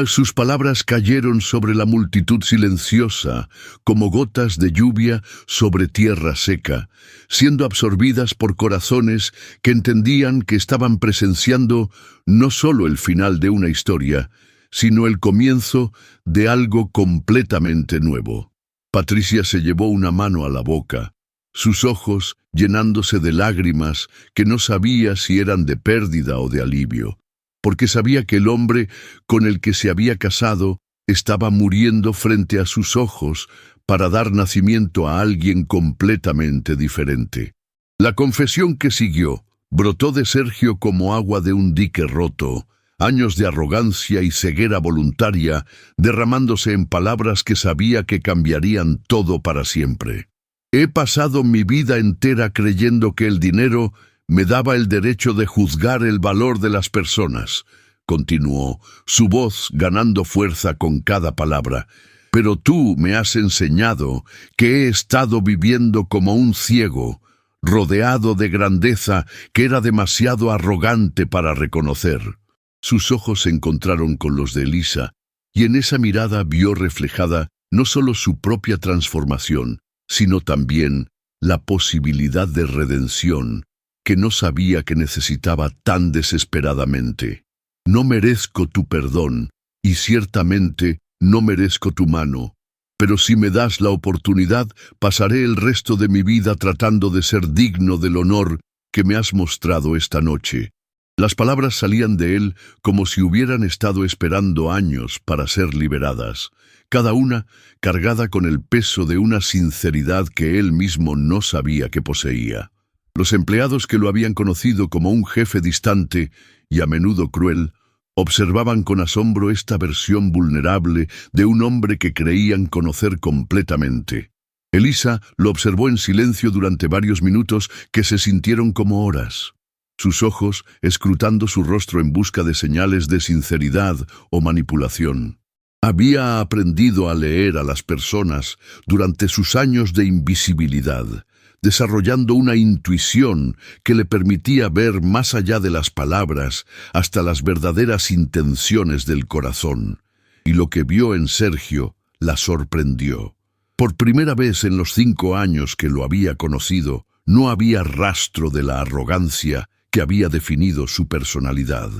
Sus palabras cayeron sobre la multitud silenciosa, como gotas de lluvia sobre tierra seca, siendo absorbidas por corazones que entendían que estaban presenciando no solo el final de una historia, sino el comienzo de algo completamente nuevo. Patricia se llevó una mano a la boca, sus ojos llenándose de lágrimas que no sabía si eran de pérdida o de alivio, porque sabía que el hombre con el que se había casado estaba muriendo frente a sus ojos para dar nacimiento a alguien completamente diferente. La confesión que siguió brotó de Sergio como agua de un dique roto, años de arrogancia y ceguera voluntaria derramándose en palabras que sabía que cambiarían todo para siempre. «He pasado mi vida entera creyendo que el dinero me daba el derecho de juzgar el valor de las personas», continuó, su voz ganando fuerza con cada palabra. «Pero tú me has enseñado que he estado viviendo como un ciego, rodeado de grandeza que era demasiado arrogante para reconocer». Sus ojos se encontraron con los de Elisa, y en esa mirada vio reflejada no solo su propia transformación, sino también la posibilidad de redención que no sabía que necesitaba tan desesperadamente. «No merezco tu perdón, y ciertamente no merezco tu mano, pero si me das la oportunidad, pasaré el resto de mi vida tratando de ser digno del honor que me has mostrado esta noche». Las palabras salían de él como si hubieran estado esperando años para ser liberadas, cada una cargada con el peso de una sinceridad que él mismo no sabía que poseía. Los empleados que lo habían conocido como un jefe distante y a menudo cruel, observaban con asombro esta versión vulnerable de un hombre que creían conocer completamente. Elisa lo observó en silencio durante varios minutos que se sintieron como horas, sus ojos escrutando su rostro en busca de señales de sinceridad o manipulación. Había aprendido a leer a las personas durante sus años de invisibilidad, desarrollando una intuición que le permitía ver más allá de las palabras hasta las verdaderas intenciones del corazón. Y lo que vio en Sergio la sorprendió. Por primera vez en los 5 años que lo había conocido, no había rastro de la arrogancia que había definido su personalidad.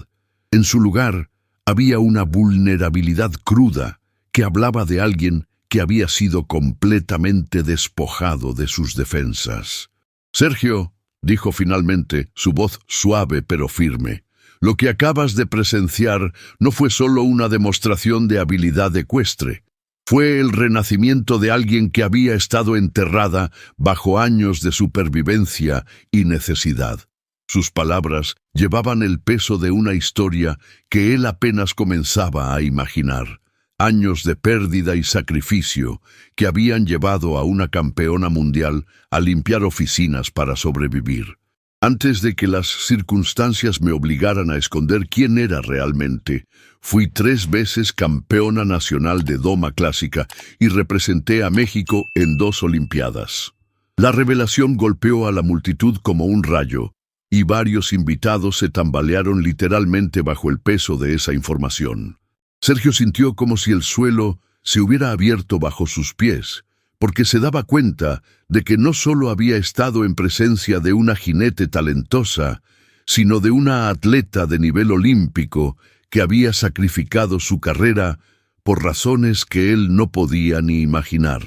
En su lugar, había una vulnerabilidad cruda que hablaba de alguien que había sido completamente despojado de sus defensas. «Sergio», dijo finalmente, su voz suave pero firme, «lo que acabas de presenciar no fue solo una demostración de habilidad ecuestre. Fue el renacimiento de alguien que había estado enterrada bajo años de supervivencia y necesidad». Sus palabras llevaban el peso de una historia que él apenas comenzaba a imaginar. Años de pérdida y sacrificio que habían llevado a una campeona mundial a limpiar oficinas para sobrevivir. Antes de que las circunstancias me obligaran a esconder quién era realmente, fui 3 veces campeona nacional de doma clásica y representé a México en 2 Olimpiadas. La revelación golpeó a la multitud como un rayo, y varios invitados se tambalearon literalmente bajo el peso de esa información. Sergio sintió como si el suelo se hubiera abierto bajo sus pies, porque se daba cuenta de que no solo había estado en presencia de una jinete talentosa, sino de una atleta de nivel olímpico que había sacrificado su carrera por razones que él no podía ni imaginar.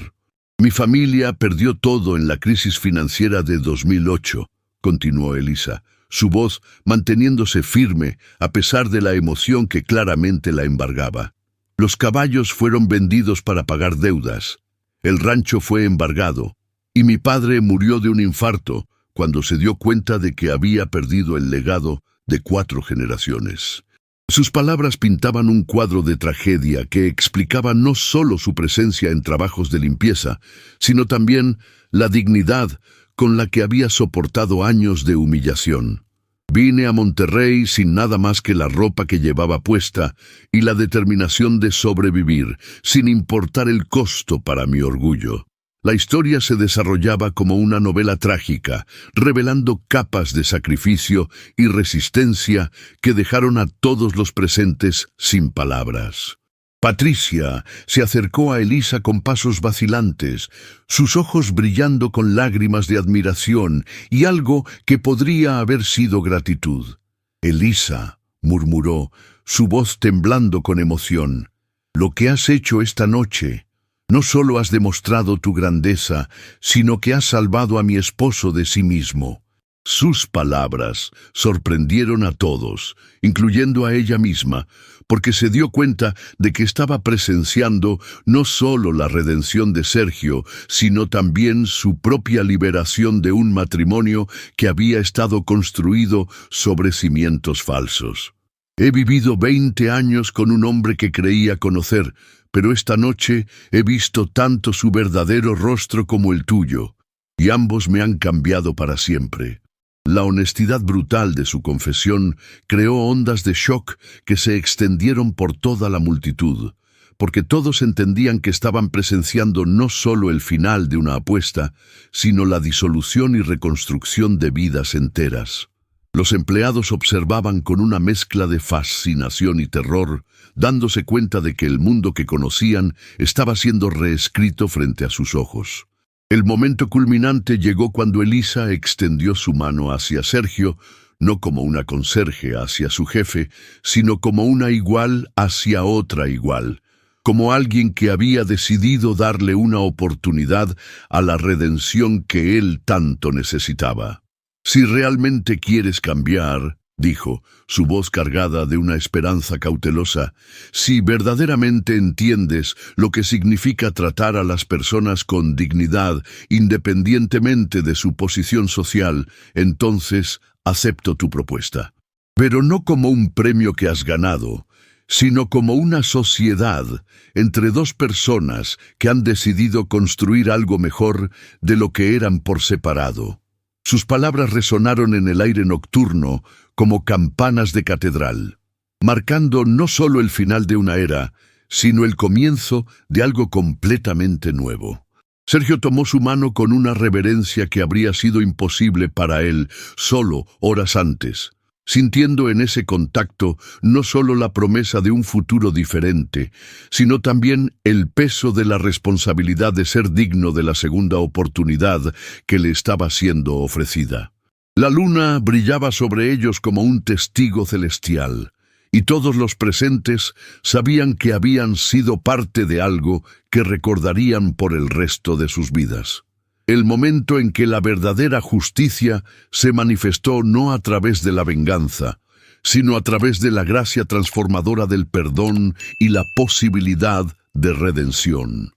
«Mi familia perdió todo en la crisis financiera de 2008», continuó Elisa, su voz manteniéndose firme a pesar de la emoción que claramente la embargaba. «Los caballos fueron vendidos para pagar deudas, el rancho fue embargado, y mi padre murió de un infarto cuando se dio cuenta de que había perdido el legado de 4 generaciones». Sus palabras pintaban un cuadro de tragedia que explicaba no solo su presencia en trabajos de limpieza, sino también la dignidad con la que había soportado años de humillación. «Vine a Monterrey sin nada más que la ropa que llevaba puesta y la determinación de sobrevivir, sin importar el costo para mi orgullo». La historia se desarrollaba como una novela trágica, revelando capas de sacrificio y resistencia que dejaron a todos los presentes sin palabras. Patricia se acercó a Elisa con pasos vacilantes, sus ojos brillando con lágrimas de admiración y algo que podría haber sido gratitud. «Elisa», murmuró, su voz temblando con emoción, «lo que has hecho esta noche, no solo has demostrado tu grandeza, sino que has salvado a mi esposo de sí mismo». Sus palabras sorprendieron a todos, incluyendo a ella misma, porque se dio cuenta de que estaba presenciando no solo la redención de Sergio, sino también su propia liberación de un matrimonio que había estado construido sobre cimientos falsos. «He vivido 20 años con un hombre que creía conocer, pero esta noche he visto tanto su verdadero rostro como el tuyo, y ambos me han cambiado para siempre». La honestidad brutal de su confesión creó ondas de shock que se extendieron por toda la multitud, porque todos entendían que estaban presenciando no solo el final de una apuesta, sino la disolución y reconstrucción de vidas enteras. Los empleados observaban con una mezcla de fascinación y terror, dándose cuenta de que el mundo que conocían estaba siendo reescrito frente a sus ojos. El momento culminante llegó cuando Elisa extendió su mano hacia Sergio, no como una conserje hacia su jefe, sino como una igual hacia otra igual, como alguien que había decidido darle una oportunidad a la redención que él tanto necesitaba. «Si realmente quieres cambiar», dijo, su voz cargada de una esperanza cautelosa, «si verdaderamente entiendes lo que significa tratar a las personas con dignidad, independientemente de su posición social, entonces acepto tu propuesta. Pero no como un premio que has ganado, sino como una sociedad entre 2 personas que han decidido construir algo mejor de lo que eran por separado». Sus palabras resonaron en el aire nocturno como campanas de catedral, marcando no solo el final de una era, sino el comienzo de algo completamente nuevo. Sergio tomó su mano con una reverencia que habría sido imposible para él solo horas antes, sintiendo en ese contacto no solo la promesa de un futuro diferente, sino también el peso de la responsabilidad de ser digno de la segunda oportunidad que le estaba siendo ofrecida. La luna brillaba sobre ellos como un testigo celestial, y todos los presentes sabían que habían sido parte de algo que recordarían por el resto de sus vidas. El momento en que la verdadera justicia se manifestó no a través de la venganza, sino a través de la gracia transformadora del perdón y la posibilidad de redención.